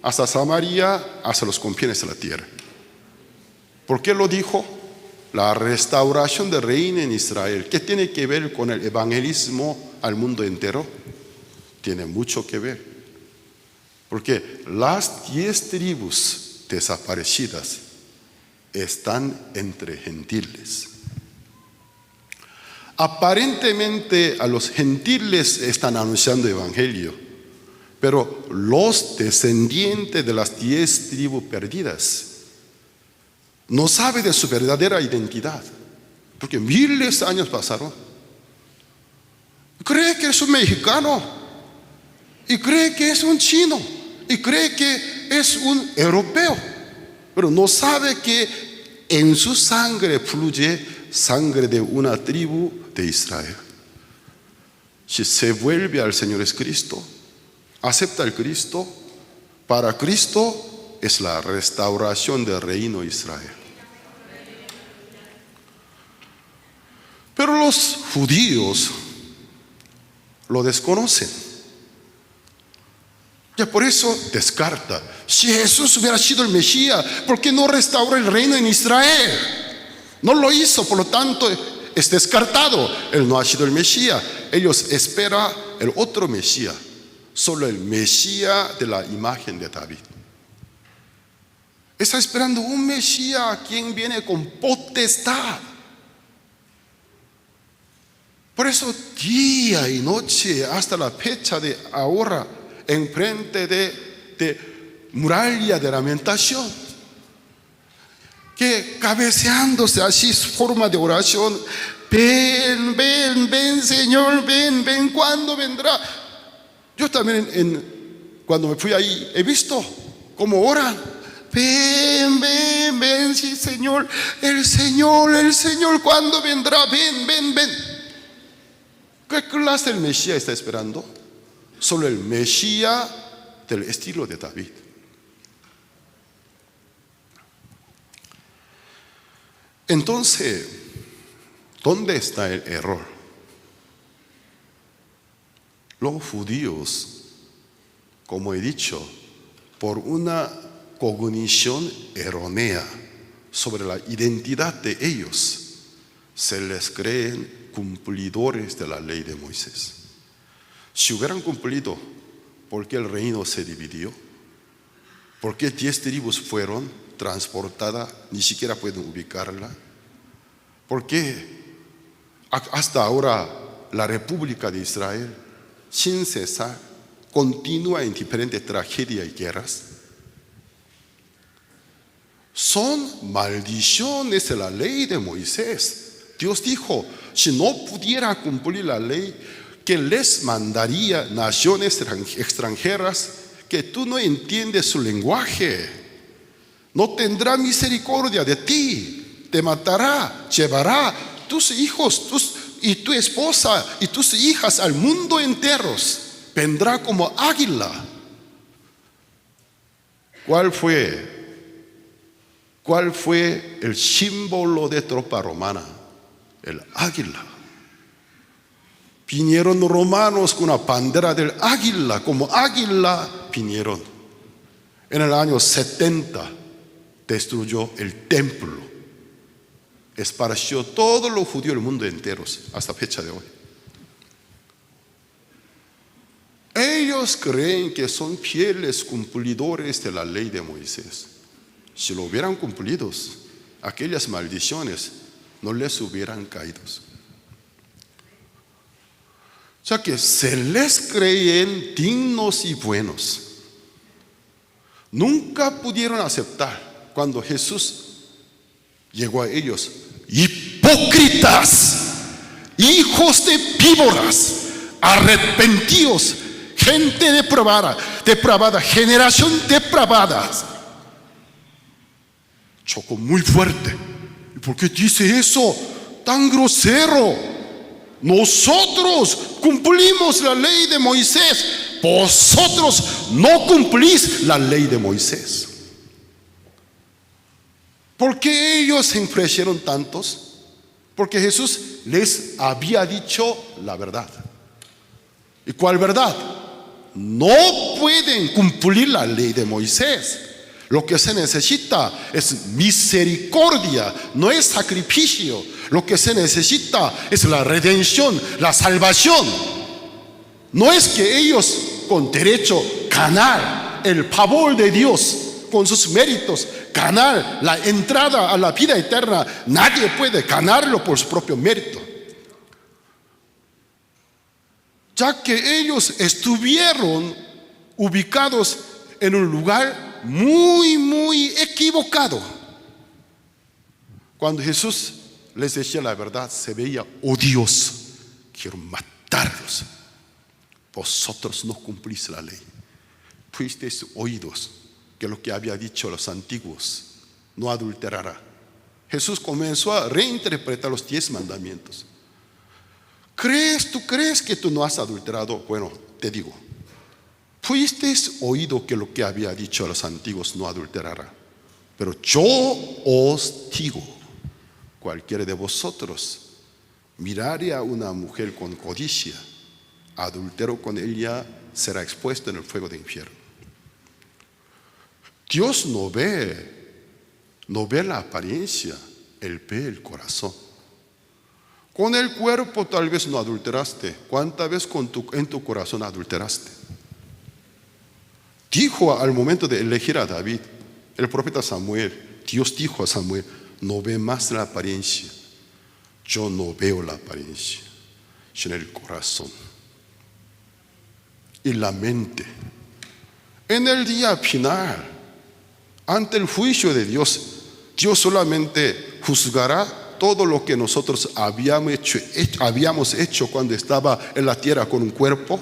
hasta Samaria, hasta los confines de la tierra. ¿Por qué lo dijo? La restauración del reino en Israel, ¿qué tiene que ver con el evangelismo al mundo entero? Tiene mucho que ver, porque las 10 tribus desaparecidas están entre gentiles. Aparentemente a los gentiles están anunciando el evangelio, pero los descendientes de las 10 tribus perdidas no saben de su verdadera identidad, porque miles de años pasaron. Cree que es un mexicano, y cree que es un chino, y cree que es un europeo, pero no sabe que en su sangre fluye sangre de una tribu de Israel. Si se vuelve al Señor es Cristo, acepta el Cristo, para Cristo es la restauración del reino de Israel. Pero los judíos lo desconocen. Ya por eso descarta. Si Jesús hubiera sido el Mesías, ¿por qué no restaura el reino en Israel? No lo hizo, por lo tanto es descartado. Él no ha sido el Mesías. Ellos esperan el otro Mesías, solo el Mesías de la imagen de David. Está esperando un Mesías quien viene con potestad. Por eso día y noche hasta la fecha de ahora, enfrente de muralla de lamentación, que cabeceándose así, su forma de oración, ven, ven, ven, Señor, ven, ven, ¿cuándo vendrá? Yo también cuando me fui ahí he visto cómo oran. Ven, ven, ven, sí, Señor, el Señor, ¿cuándo vendrá? Ven, ven, ven. ¿Qué clase del Mesías está esperando? Solo el Mesías del estilo de David. Entonces, ¿dónde está el error? Los judíos, como he dicho, por una cognición errónea sobre la identidad de ellos, se les creen cumplidores de la ley de Moisés. Si hubieran cumplido, ¿por qué el reino se dividió? ¿Por qué 10 tribus fueron transportadas? Ni siquiera pueden ubicarla. ¿Por qué hasta ahora la República de Israel, sin cesar, continúa en diferentes tragedias y guerras? Son maldiciones de la ley de Moisés. Dios dijo, si no pudiera cumplir la ley, que les mandaría naciones extranjeras que tú no entiendes su lenguaje. No tendrá misericordia de ti, te matará, llevará tus hijos y tu esposa y tus hijas al mundo enteros. Vendrá como águila. ¿Cuál fue el símbolo de tropa romana? El águila. Vinieron los romanos con una bandera del águila, como águila vinieron. En el año 70 destruyó el templo, esparció todos los judíos del mundo enteros hasta fecha de hoy. Ellos creen que son fieles cumplidores de la ley de Moisés. Si lo hubieran cumplido, aquellas maldiciones no les hubieran caído. O sea que se les creen dignos y buenos. Nunca pudieron aceptar cuando Jesús llegó a ellos: hipócritas, hijos de víboras, arrepentidos, gente depravada, generación depravada. Chocó muy fuerte. ¿Y por qué dice eso tan grosero? Nosotros cumplimos la ley de Moisés, vosotros no cumplís la ley de Moisés. ¿Por qué ellos se enfurecieron tantos? Porque Jesús les había dicho la verdad. ¿Y cuál verdad? No pueden cumplir la ley de Moisés. Lo que se necesita es misericordia, no es sacrificio. Lo que se necesita es la redención, la salvación. No es que ellos con derecho ganar el favor de Dios con sus méritos, ganar la entrada a la vida eterna. Nadie puede ganarlo por su propio mérito, ya que ellos estuvieron ubicados en un lugar muy equivocado. Cuando Jesús les decía la verdad, se veía odioso. Quiero matarlos. Vosotros no cumplís la ley. Fuisteis oídos que lo que había dicho los antiguos: no adulterará. Jesús comenzó a reinterpretar los 10 mandamientos. ¿Tú crees que tú no has adulterado? Bueno, te digo, fuisteis oído que lo que había dicho a los antiguos: no adulterará. Pero yo os digo, cualquiera de vosotros mirare a una mujer con codicia, adultero con ella, será expuesto en el fuego del infierno. Dios no ve la apariencia, Él ve el corazón. Con el cuerpo tal vez no adulteraste. ¿Cuántas veces en tu corazón adulteraste? Dijo al momento de elegir a David, el profeta Samuel, Dios dijo a Samuel: no ve más la apariencia. Yo no veo la apariencia, sino el corazón y la mente. En el día final, ante el juicio de Dios Dios solamente juzgará todo lo que nosotros habíamos hecho cuando estaba en la tierra con un cuerpo.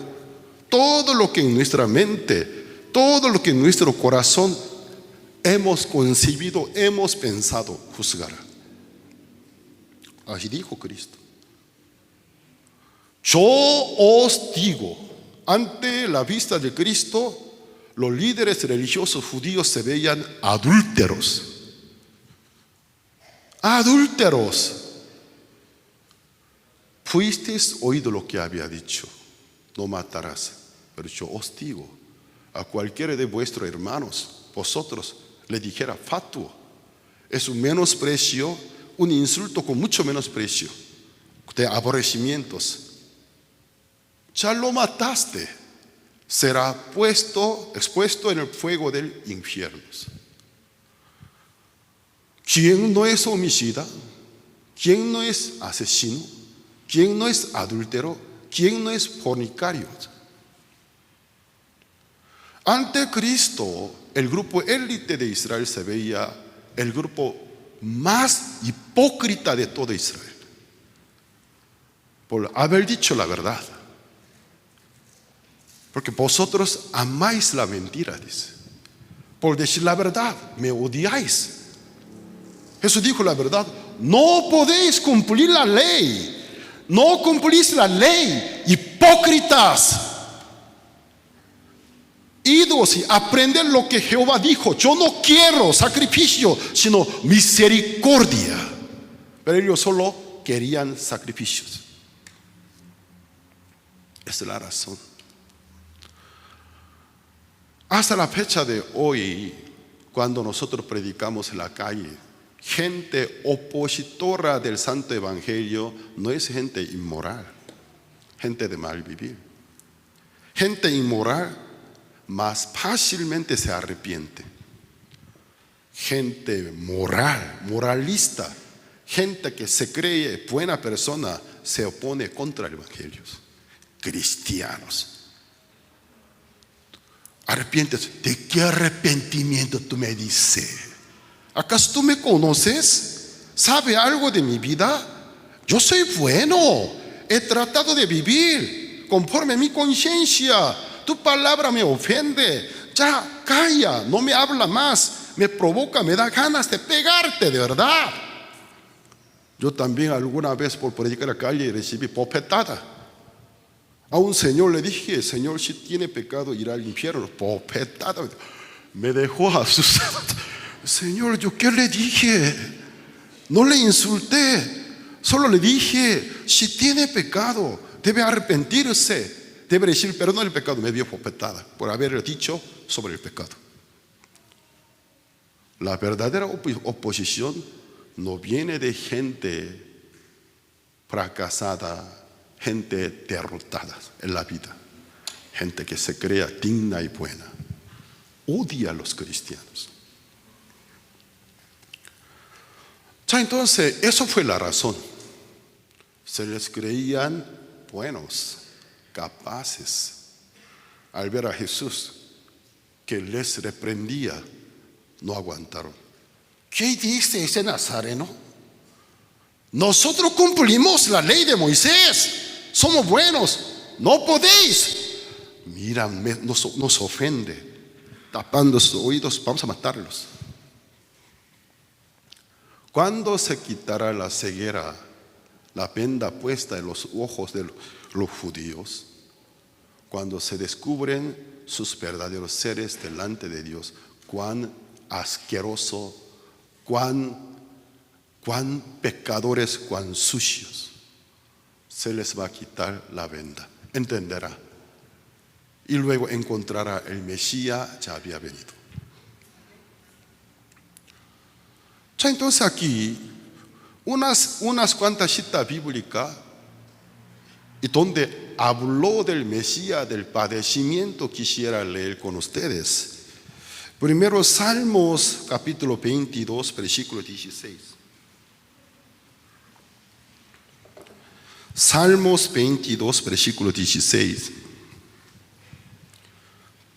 Todo lo que en nuestra mente, todo lo que en nuestro corazón hemos concebido, hemos pensado, juzgará. Así dijo Cristo. Yo os digo, ante la vista de Cristo, los líderes religiosos judíos se veían adúlteros. Adúlteros. Fuisteis oído lo que había dicho, no matarás. Pero yo os digo, a cualquiera de vuestros hermanos, vosotros le dijera fatuo, es un menosprecio, un insulto con mucho menosprecio, de aborrecimientos. Ya lo mataste, será expuesto en el fuego del infierno. ¿Quién no es homicida? ¿Quién no es asesino? ¿Quién no es adúltero? ¿Quién no es fornicario? Ante Cristo, el grupo élite de Israel se veía el grupo más hipócrita de todo Israel, por haber dicho la verdad. Porque vosotros amáis la mentira, dice. Por decir la verdad, me odiáis. Jesús dijo la verdad. No podéis cumplir la ley. No cumplís la ley, hipócritas. Idos y aprender lo que Jehová dijo. Yo no quiero sacrificio, sino misericordia. Pero ellos solo querían sacrificios. Esa es la razón. Hasta la fecha de hoy, cuando nosotros predicamos en la calle, gente opositora del Santo Evangelio no es gente inmoral, gente de mal vivir. Gente inmoral más fácilmente se arrepiente. Gente moral, moralista, gente que se cree buena persona, se opone contra el Evangelio. Cristianos. Arrepientes. ¿De qué arrepentimiento tú me dices? ¿Acaso tú me conoces? ¿Sabe algo de mi vida? Yo soy bueno. He tratado de vivir conforme a mi conciencia. Tu palabra me ofende. Ya, calla, no me habla más. Me provoca, me da ganas de pegarte, de verdad. Yo también alguna vez por predicar en la calle recibí bofetada. A un señor le dije, Señor, si tiene pecado irá al infierno. Bofetada. Me dejó asustado. Señor, ¿yo qué le dije? No le insulté. Solo le dije, si tiene pecado, debe arrepentirse. Debe decir perdón del pecado. Me dio bofetada por haber dicho sobre el pecado. La verdadera oposición no viene de gente fracasada, gente derrotada en la vida, gente que se crea digna y buena. Odia a los cristianos. Ya, entonces, eso fue la razón. Se les creían buenos, capaces. Al ver a Jesús que les reprendía, no aguantaron. ¿Qué dice ese nazareno? Nosotros cumplimos la ley de Moisés. Somos buenos. No podéis. Mira, nos ofende. Tapando sus oídos, vamos a matarlos. ¿Cuándo se quitará la ceguera, la venda puesta en los ojos de los judíos? Cuando se descubren sus verdaderos seres delante de Dios. Cuán asqueroso, cuán pecadores, cuán sucios. Se les va a quitar la venda. Entenderá. Y luego encontrará el Mesías ya había venido. Ya, entonces aquí unas cuantas citas bíblicas y donde habló del Mesías, del padecimiento, quisiera leer con ustedes. Primero, Salmos capítulo 22, versículo 16. Salmos 22, versículo 16.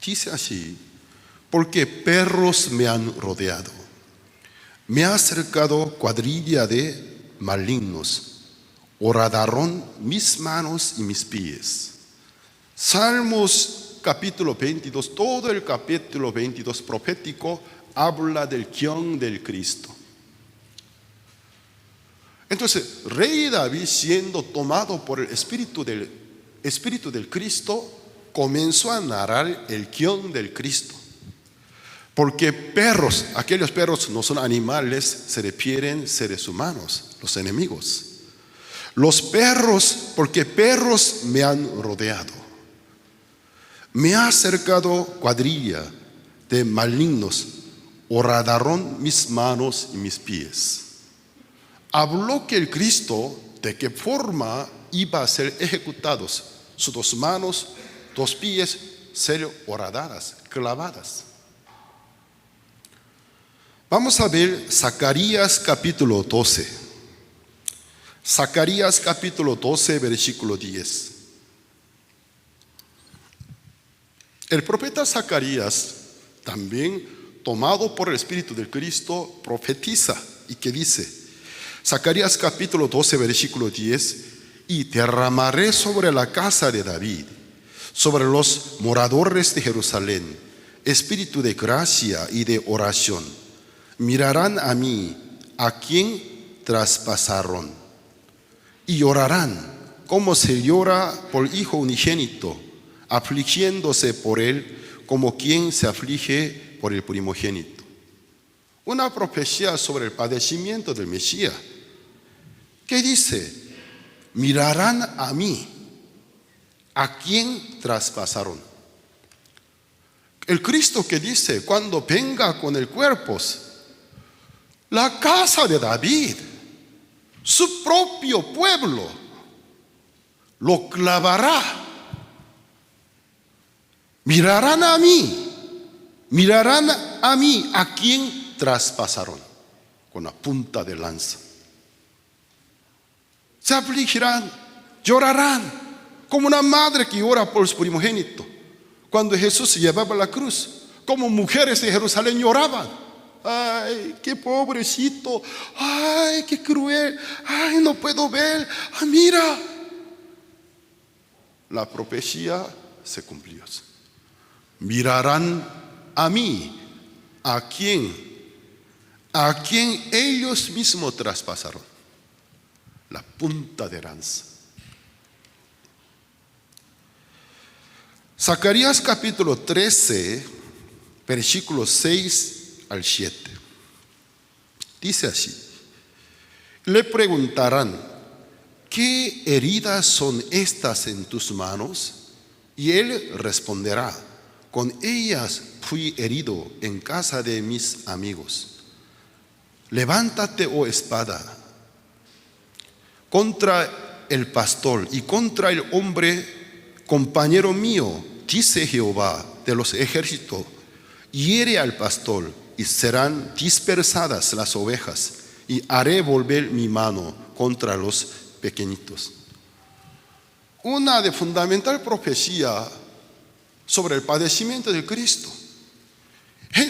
Dice así: porque perros me han rodeado, me ha cercado cuadrilla de malignos, horadaron mis manos y mis pies. Salmos capítulo 22, todo el capítulo 22 profético habla del quién del Cristo. Entonces, rey David, siendo tomado por el espíritu del Cristo, comenzó a narrar el quién del Cristo. Porque perros, aquellos perros no son animales, se refieren seres humanos, los enemigos. Los perros, porque perros me han rodeado. Me ha cercado cuadrilla de malignos, horadaron mis manos y mis pies. Habló que el Cristo, de qué forma iba a ser ejecutados, sus dos manos, dos pies, ser horadadas, clavadas. Vamos a ver Zacarías capítulo 12. Zacarías capítulo 12, versículo 10. El profeta Zacarías, también tomado por el Espíritu del Cristo, profetiza y que dice, Zacarías capítulo 12, versículo 10, y derramaré sobre la casa de David, sobre los moradores de Jerusalén, espíritu de gracia y de oración. Mirarán a mí, a quien traspasaron, y llorarán como se llora por hijo unigénito, afligiéndose por él como quien se aflige por el primogénito. Una profecía sobre el padecimiento del Mesías. ¿Qué dice? Mirarán a mí, a quien traspasaron. El Cristo que dice, cuando venga con el cuerpo, la casa de David, su propio pueblo, lo clavará. Mirarán a mí, a quien traspasaron con la punta de lanza. Se afligirán, llorarán, como una madre que llora por su primogénito. Cuando Jesús se llevaba la cruz, como mujeres de Jerusalén lloraban. Ay, qué pobrecito, ay, qué cruel, ay, no puedo ver, ay, mira. La profecía se cumplió. Mirarán a mí, a quien ellos mismos traspasaron, la punta de lanza. Zacarías capítulo 13, versículos 6 al 7. Dice así: le preguntarán, ¿qué heridas son estas en tus manos? Y él responderá, con ellas fui herido en casa de mis amigos. Levántate, oh espada, contra el pastor y contra el hombre compañero mío, dice Jehová de los ejércitos. Hiere al pastor y serán dispersadas las ovejas, y haré volver mi mano contra los pequeñitos. Una de fundamental profecía sobre el padecimiento de Cristo.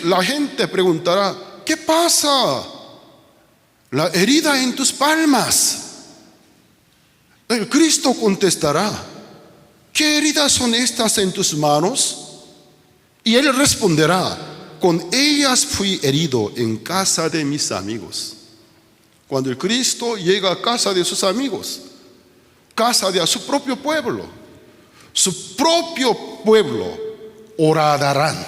La gente preguntará, ¿qué pasa? La herida en tus palmas. El Cristo contestará, ¿qué heridas son estas en tus manos? Y él responderá, con ellas fui herido en casa de mis amigos. Cuando el Cristo llega a casa de sus amigos, casa de su propio pueblo horadarán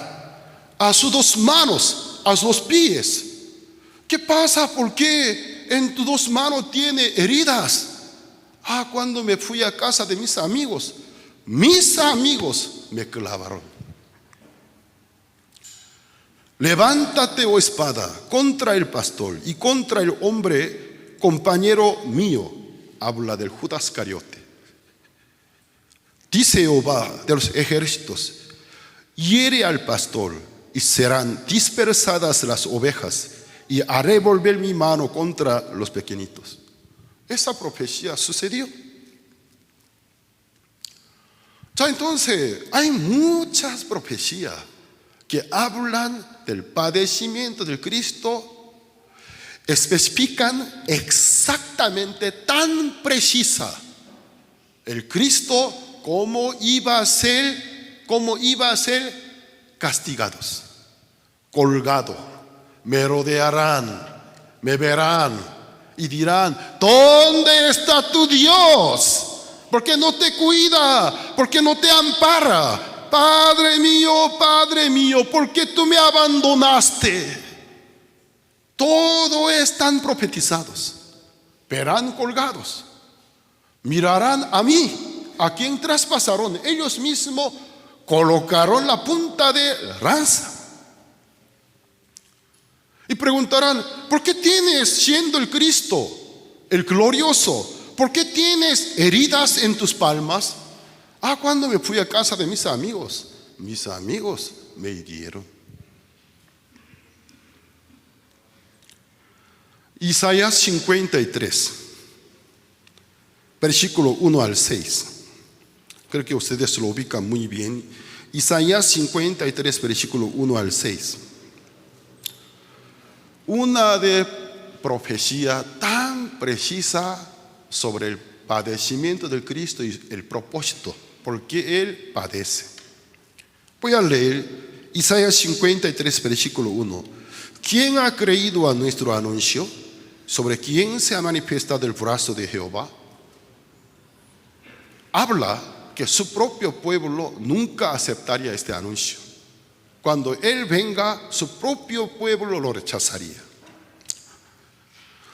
a sus dos manos, a sus dos pies. ¿Qué pasa? ¿Por qué en tus dos manos tiene heridas? Cuando me fui a casa de mis amigos me clavaron. Levántate, oh espada, contra el pastor y contra el hombre compañero mío. Habla del Judas Iscariote. Dice Jehová de los ejércitos, hiere al pastor y serán dispersadas las ovejas, y haré volver mi mano contra los pequeñitos. Esa profecía sucedió. Entonces, hay muchas profecías que hablan del padecimiento del Cristo, especifican exactamente, tan precisa, el Cristo cómo iba a ser castigados, colgado. Me rodearán, me verán y dirán: ¿dónde está tu Dios? ¿Por qué no te cuida? ¿Por qué no te ampara? Padre mío, ¿por qué tú me abandonaste? Todo están profetizados. Verán colgados, mirarán a mí, a quien traspasaron. Ellos mismos colocaron la punta de lanza. Y preguntarán: ¿por qué tienes, siendo el Cristo, el glorioso, por qué tienes heridas en tus palmas? Cuando me fui a casa de mis amigos me hirieron. Isaías 53, versículo 1 al 6. Creo que ustedes lo ubican muy bien. Isaías 53, versículo 1 al 6. Una de profecía tan precisa sobre el padecimiento del Cristo y el propósito, porque Él padece. Voy a leer Isaías 53, versículo 1. ¿Quién ha creído a nuestro anuncio? ¿Sobre quién se ha manifestado el brazo de Jehová? Habla que su propio pueblo nunca aceptaría este anuncio. Cuando Él venga, su propio pueblo lo rechazaría.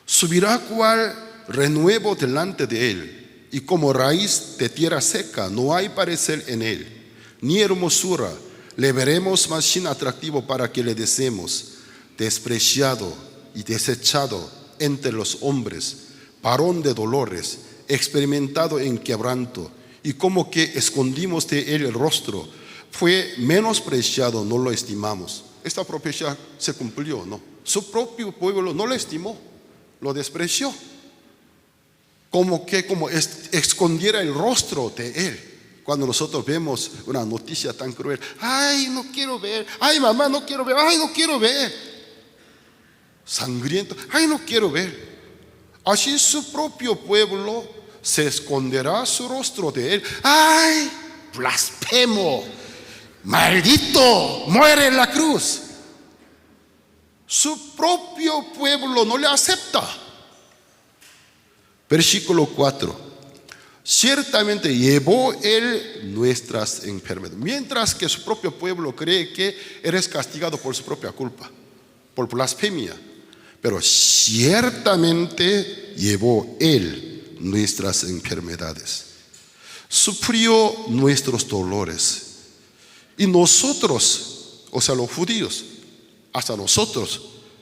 Subirá cual renuevo delante de Él, y como raíz de tierra seca, no hay parecer en Él, ni hermosura. Le veremos más sin atractivo para que le deseemos. Despreciado y desechado entre los hombres, varón de dolores, experimentado en quebranto, y como que escondimos de Él el rostro. Fue menospreciado, no lo estimamos. Esta profecía se cumplió, ¿no? Su propio pueblo no lo estimó, lo despreció, como escondiera el rostro de Él. Cuando nosotros vemos una noticia tan cruel: ay, no quiero ver, ay, mamá, no quiero ver, ay, no quiero ver, sangriento, ay, no quiero ver. Así su propio pueblo se esconderá su rostro de Él. ay, blasfemo, maldito, muere en la cruz. Su propio pueblo no le acepta. Versículo 4. Ciertamente llevó Él nuestras enfermedades. Mientras que su propio pueblo cree que eres castigado por su propia culpa, por blasfemia. Pero ciertamente llevó Él nuestras enfermedades. Sufrió nuestros dolores. Y nosotros, o sea, los judíos, hasta nosotros,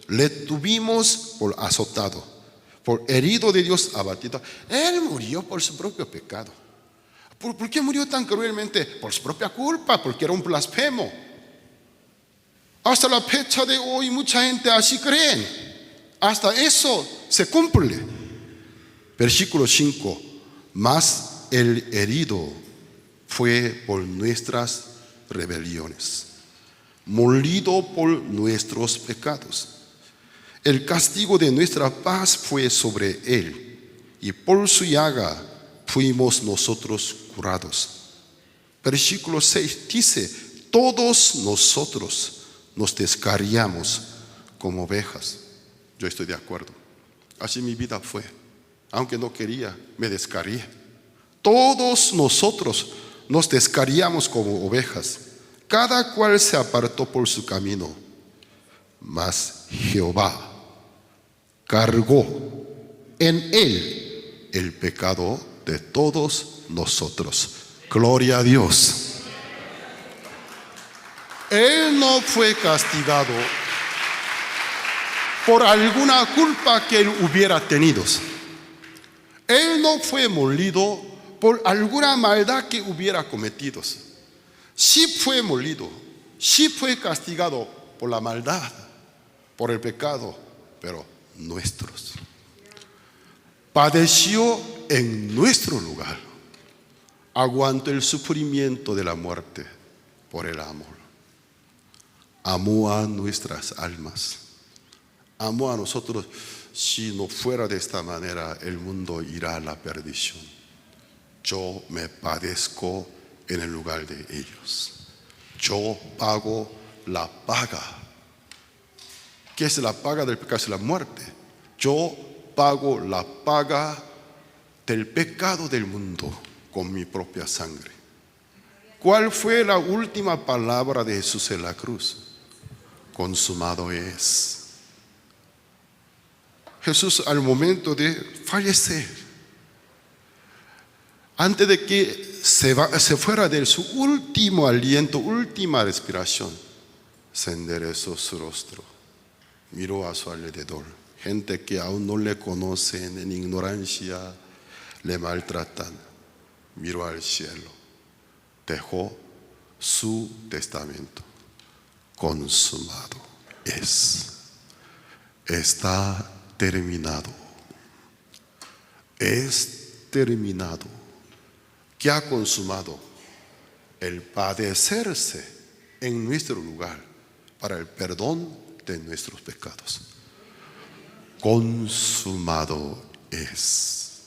le tuvimos por azotado, por herido de Dios, abatido. Él murió por su propio pecado. ¿Por qué murió tan cruelmente? Por su propia culpa, porque era un blasfemo. Hasta la fecha de hoy mucha gente así cree. Hasta eso se cumple. Versículo 5. Mas el herido fue por nuestras rebeliones, molido por nuestros pecados. El castigo de nuestra paz fue sobre Él, y por su llaga fuimos nosotros curados. Versículo 6 dice: todos nosotros nos descarriamos como ovejas. Yo estoy de acuerdo. Así mi vida fue. Aunque no quería, me descarrié. Todos nosotros nos descarriamos como ovejas. Cada cual se apartó por su camino. Mas Jehová cargó en Él el pecado de todos nosotros. Gloria a Dios. Él no fue castigado por alguna culpa que Él hubiera tenido. Él no fue molido por alguna maldad que hubiera cometido. Sí fue molido, sí fue castigado por la maldad, por el pecado, pero nuestros. Padeció en nuestro lugar. Aguantó el sufrimiento de la muerte por el amor. Amó a nuestras almas. Amó a nosotros. si no fuera de esta manera, el mundo irá a la perdición. Yo me padezco en el lugar de ellos. Yo pago la paga. ¿Qué es la paga del pecado? Es la muerte. Yo pago la paga del pecado del mundo con mi propia sangre. ¿Cuál fue la última palabra de Jesús en la cruz? Consumado es. Jesús, al momento de fallecer, antes de que se fuera de su último aliento, última respiración, se enderezó su rostro, miró a su alrededor, gente que aún no le conocen, en ignorancia le maltratan, miró al cielo, dejó su testamento: consumado es, está terminado, es terminado. ¿Qué ha consumado? El padecerse en nuestro lugar para el perdón de nuestros pecados. Consumado es.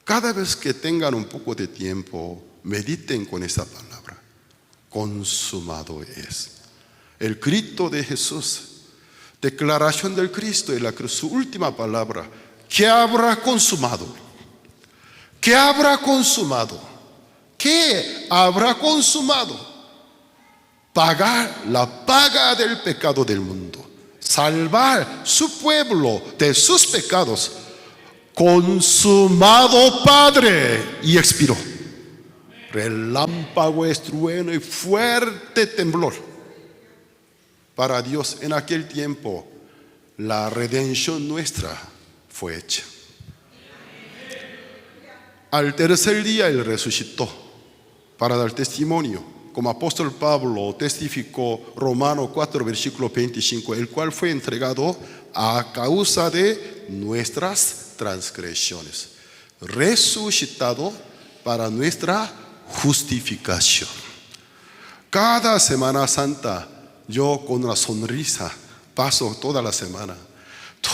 Cada vez que tengan un poco de tiempo, mediten con esa palabra: consumado es. El grito de Jesús, declaración del Cristo en la cruz, su última palabra: ¿qué habrá consumado? ¿Qué habrá consumado? ¿Qué habrá consumado? Pagar la paga del pecado del mundo, salvar su pueblo de sus pecados. Consumado, Padre. Y expiró. Relámpago, estruendo y fuerte temblor. Para Dios, en aquel tiempo, la redención nuestra fue hecha. Al tercer día Él resucitó para dar testimonio, como apóstol Pablo testificó, Romanos 4, versículo 25, el cual fue entregado a causa de nuestras transgresiones, resucitado para nuestra justificación. Cada Semana Santa, yo con una sonrisa paso toda la semana.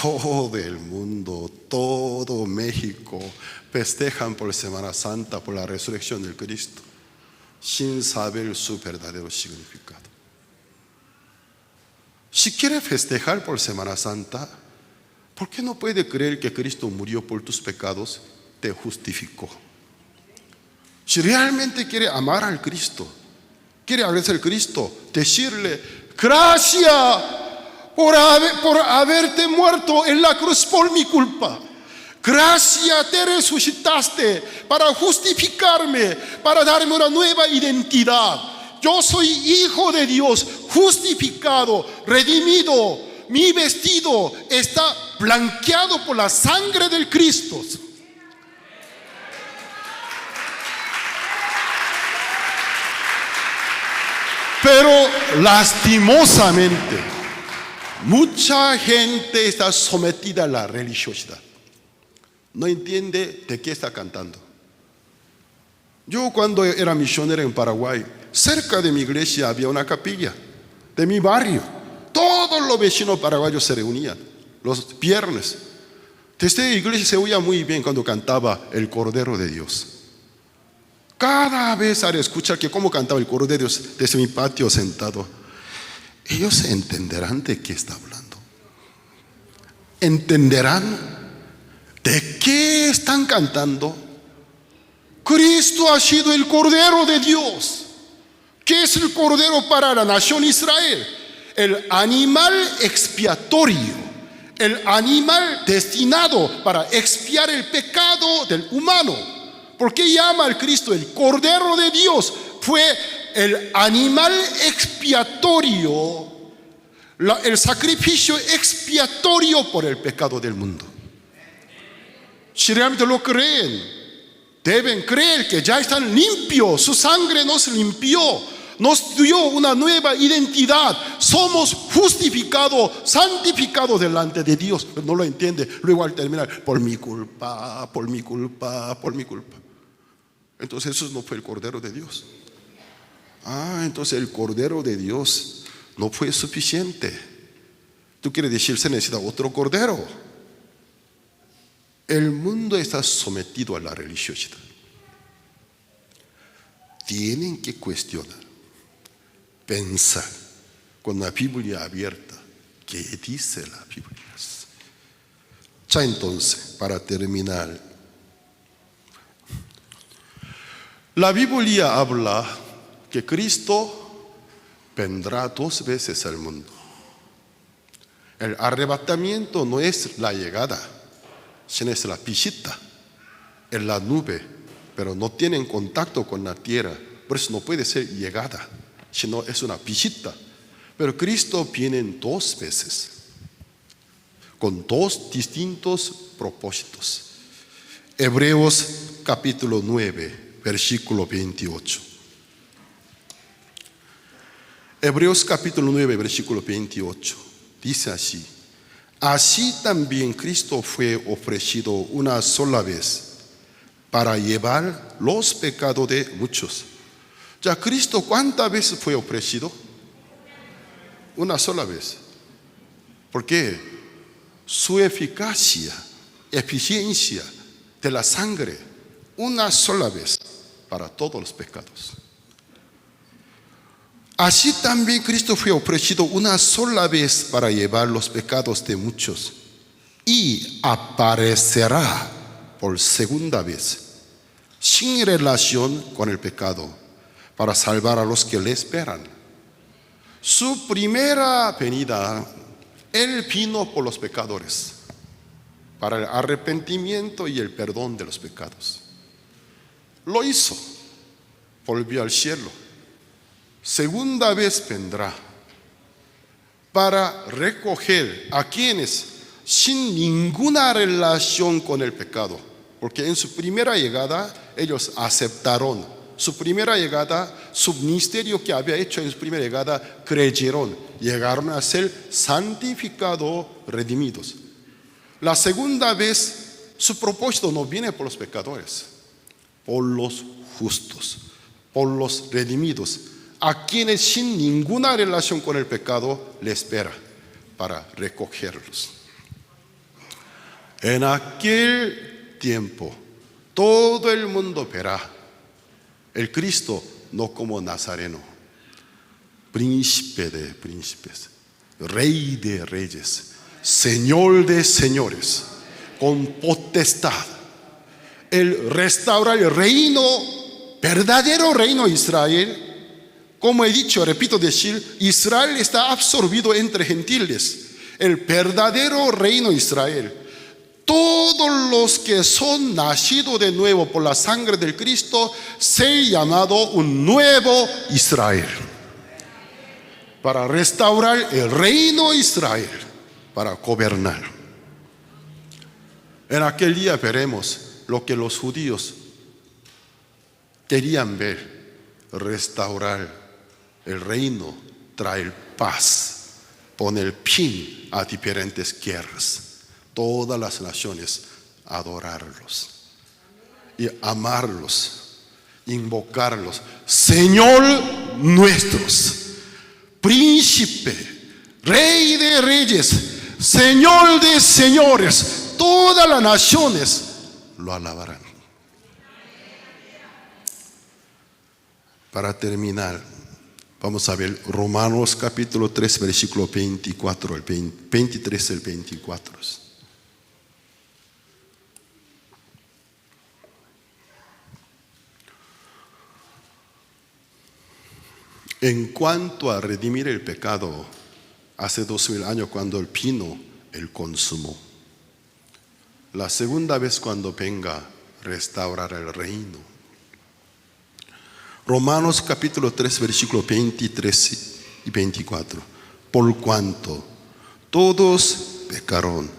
Todo el mundo, todo México festejan por Semana Santa, por la resurrección del Cristo, sin saber su verdadero significado. Si quiere festejar por Semana Santa, ¿por qué no puede creer que Cristo murió por tus pecados, te justificó? Si realmente quiere amar al Cristo, quiere agradecer al Cristo, decirle: gracias por haberte muerto en la cruz por mi culpa. Gracias, te resucitaste para justificarme, para darme una nueva identidad. Yo soy hijo de Dios, justificado, redimido. Mi vestido está blanqueado por la sangre del Cristo. Pero lastimosamente, mucha gente está sometida a la religiosidad. No entiende de qué está cantando. Yo, cuando era misionero en Paraguay, cerca de mi iglesia había una capilla de mi barrio. Todos los vecinos paraguayos se reunían los viernes. Desde la iglesia se oía muy bien cuando cantaba el Cordero de Dios. Cada vez al escuchar que cómo cantaba el Cordero de Dios desde mi patio sentado, ellos entenderán de qué está hablando. Entenderán de qué están cantando. Cristo ha sido el Cordero de Dios. ¿Qué es el Cordero para la nación Israel? El animal expiatorio, el animal destinado para expiar el pecado del humano. ¿Por qué llama al Cristo el Cordero de Dios? Fue el animal expiatorio, el sacrificio expiatorio por el pecado del mundo. Si realmente lo creen, deben creer que ya están limpios. Su sangre nos limpió, nos dio una nueva identidad. Somos justificados, santificados delante de Dios. Pero no lo entiende. Luego al terminar: por mi culpa, por mi culpa, por mi culpa. Entonces Jesús no fue el Cordero de Dios. Entonces el Cordero de Dios no fue suficiente. Tú quieres decir, se necesita otro Cordero. El mundo está sometido a la religiosidad. Tienen que cuestionar, pensar con la Biblia abierta. ¿Qué dice la Biblia? Ya entonces, para terminar, la Biblia habla que Cristo vendrá 2 veces al mundo. El arrebatamiento no es la llegada, sino es la visita en la nube, pero no tienen contacto con la tierra, por eso no puede ser llegada, sino es una visita. Pero Cristo viene 2 veces, con 2 distintos propósitos. Hebreos capítulo 9, versículo 28. Hebreos capítulo 9, versículo 28. Dice así: así también Cristo fue ofrecido una sola vez para llevar los pecados de muchos. Ya, Cristo, ¿cuántas veces fue ofrecido? Una sola vez. ¿Por qué? Su eficiencia de la sangre, una sola vez para todos los pecados. Así también Cristo fue ofrecido una sola vez para llevar los pecados de muchos, y aparecerá por segunda vez, sin relación con el pecado, para salvar a los que le esperan. Su primera venida, Él vino por los pecadores, para el arrepentimiento y el perdón de los pecados. Lo hizo, volvió al cielo. Segunda vez vendrá para recoger a quienes sin ninguna relación con el pecado, porque en su primera llegada ellos aceptaron su primera llegada, su ministerio que había hecho en su primera llegada, creyeron, llegaron a ser santificados, redimidos. La segunda vez, su propósito no viene por los pecadores, por los justos, por los redimidos, a quienes sin ninguna relación con el pecado le espera para recogerlos. En aquel tiempo, todo el mundo verá el Cristo no como Nazareno, príncipe de príncipes, rey de reyes, señor de señores, con potestad. El restaurar el reino, verdadero reino de Israel. Como he dicho, repito decir, Israel está absorbido entre gentiles. El verdadero reino de Israel. Todos los que son nacidos de nuevo por la sangre del Cristo se llamado un nuevo Israel, para restaurar el reino de Israel, para gobernar. En aquel día veremos lo que los judíos querían ver: restaurar el reino, traer paz, poner fin a diferentes guerras. Todas las naciones adorarlos y amarlos, invocarlos, Señor nuestros, príncipe, rey de reyes, Señor de señores. Todas las naciones lo alabarán. Para terminar, vamos a ver Romanos capítulo 3, versículo 24, el 23 al 24. En cuanto a redimir el pecado, hace 2000 años cuando el vino, el consumó. La segunda vez cuando venga, restaurar el reino. Romanos capítulo 3, versículo 23 y 24. Por cuanto todos pecaron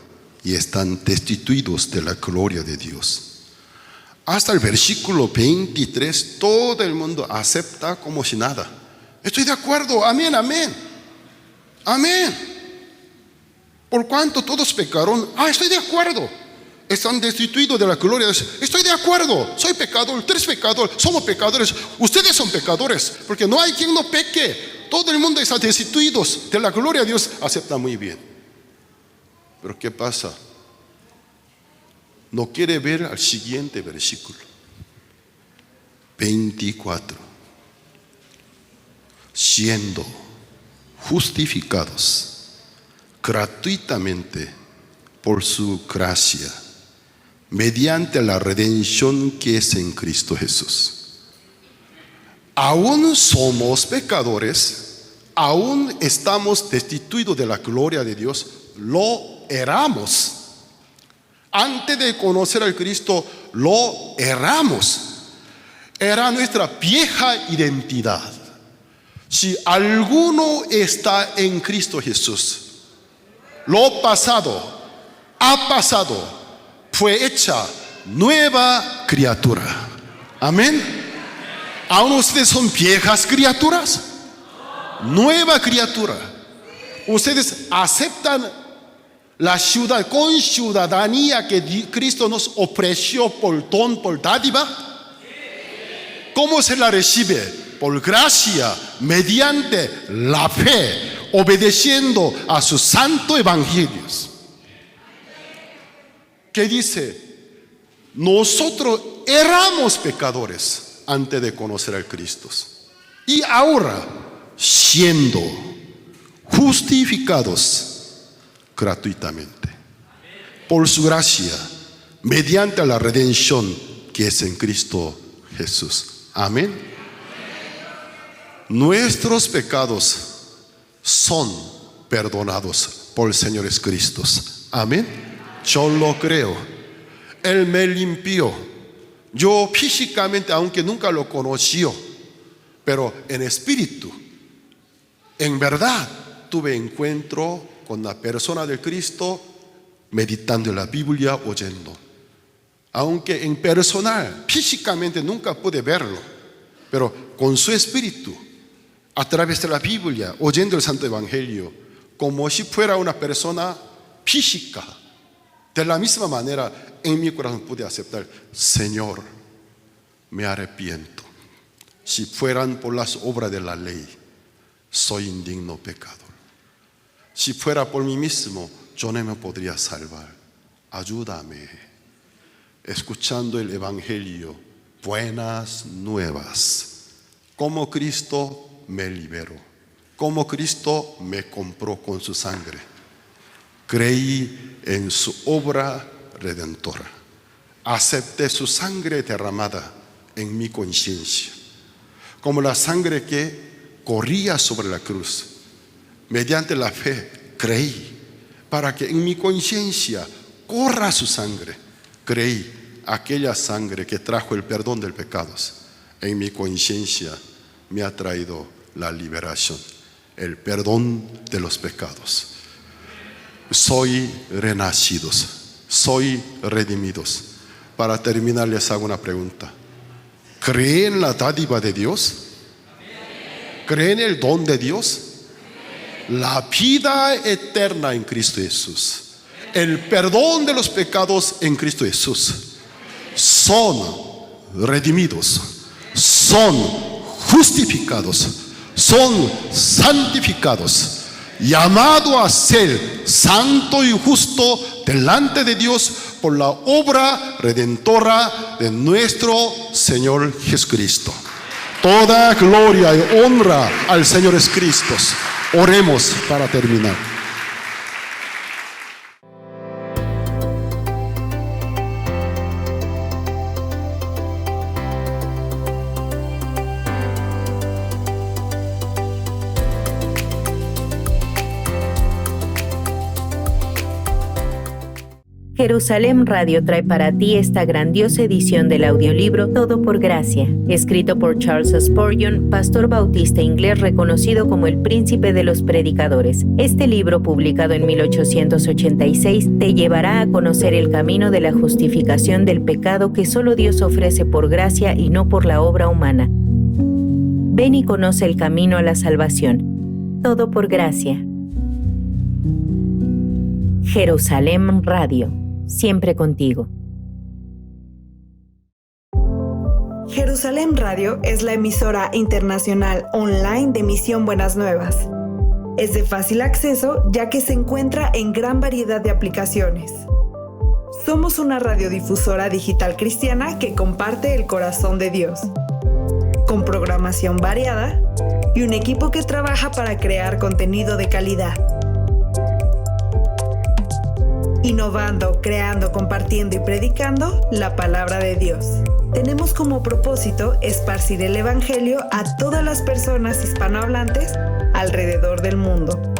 y están destituidos de la gloria de Dios. Hasta el versículo 23, todo el mundo acepta como si nada. Estoy de acuerdo, amén, amén, amén. Por cuanto todos pecaron, estoy de acuerdo. Están destituidos de la gloria de Dios. Estoy de acuerdo, soy pecador, tú eres pecador, somos pecadores, ustedes son pecadores, porque no hay quien no peque. Todo el mundo está destituidos de la gloria de Dios, acepta muy bien. Pero ¿qué pasa? no quiere ver al siguiente versículo. 24. Siendo justificados gratuitamente por su gracia, mediante la redención que es en Cristo Jesús. Aún somos pecadores, aún estamos destituidos de la gloria de Dios, lo erramos. Antes de conocer al Cristo, lo erramos. Era nuestra vieja identidad. Si alguno está en Cristo Jesús, lo pasado ha pasado, fue hecha nueva criatura. Amén. ¿Aún ustedes son viejas criaturas? Nueva criatura. Ustedes aceptan la ciudadanía que Cristo nos ofreció por don, por dádiva. ¿Cómo se la recibe? Por gracia, mediante la fe, obedeciendo a sus santos evangelios. ¿Qué dice? Nosotros éramos pecadores antes de conocer al Cristo. Y ahora, siendo justificados gratuitamente por su gracia, mediante la redención que es en Cristo Jesús. Amén. Nuestros pecados son perdonados por el Señor Jesucristo. Amén. Yo lo creo. Él me limpió. Yo físicamente, aunque nunca lo conoció, pero en espíritu, en verdad, tuve encuentro con la persona de Cristo, meditando en la Biblia, oyendo. Aunque en personal, físicamente nunca pude verlo, pero con su espíritu, a través de la Biblia, oyendo el Santo Evangelio, como si fuera una persona física. De la misma manera, en mi corazón pude aceptar: Señor, me arrepiento. Si fueran por las obras de la ley, soy indigno pecador. Si fuera por mí mismo, yo no me podría salvar. Ayúdame. Escuchando el Evangelio, buenas nuevas. Como Cristo me liberó, como Cristo me compró con su sangre. Creí en su obra redentora. Acepté su sangre derramada en mi conciencia, como la sangre que corría sobre la cruz. Mediante la fe creí, para que en mi conciencia corra su sangre. Creí aquella sangre que trajo el perdón de pecados. En mi conciencia me ha traído la liberación, el perdón de los pecados. Soy renacidos, soy redimidos. Para terminar, les hago una pregunta. ¿Creen en la dádiva de Dios? ¿Creen en el don de Dios? La vida eterna en Cristo Jesús, el perdón de los pecados en Cristo Jesús. Son redimidos, son justificados, son santificados, llamados a ser santo y justo delante de Dios por la obra redentora de nuestro Señor Jesucristo. Toda gloria y honra al Señor Jesucristo. Oremos para terminar. Jerusalén Radio trae para ti esta grandiosa edición del audiolibro Todo por Gracia, escrito por Charles Spurgeon, pastor bautista inglés reconocido como el príncipe de los predicadores. Este libro, publicado en 1886, te llevará a conocer el camino de la justificación del pecado que solo Dios ofrece por gracia y no por la obra humana. Ven y conoce el camino a la salvación. Todo por gracia. Jerusalén Radio. Siempre contigo. Jerusalén Radio es la emisora internacional online de Misión Buenas Nuevas. Es de fácil acceso ya que se encuentra en gran variedad de aplicaciones. Somos una radiodifusora digital cristiana que comparte el corazón de Dios, con programación variada y un equipo que trabaja para crear contenido de calidad. Innovando, creando, compartiendo y predicando la palabra de Dios. Tenemos como propósito esparcir el Evangelio a todas las personas hispanohablantes alrededor del mundo.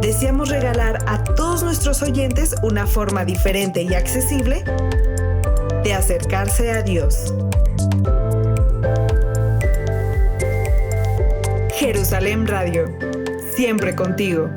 Deseamos regalar a todos nuestros oyentes una forma diferente y accesible de acercarse a Dios. Jerusalén Radio, siempre contigo.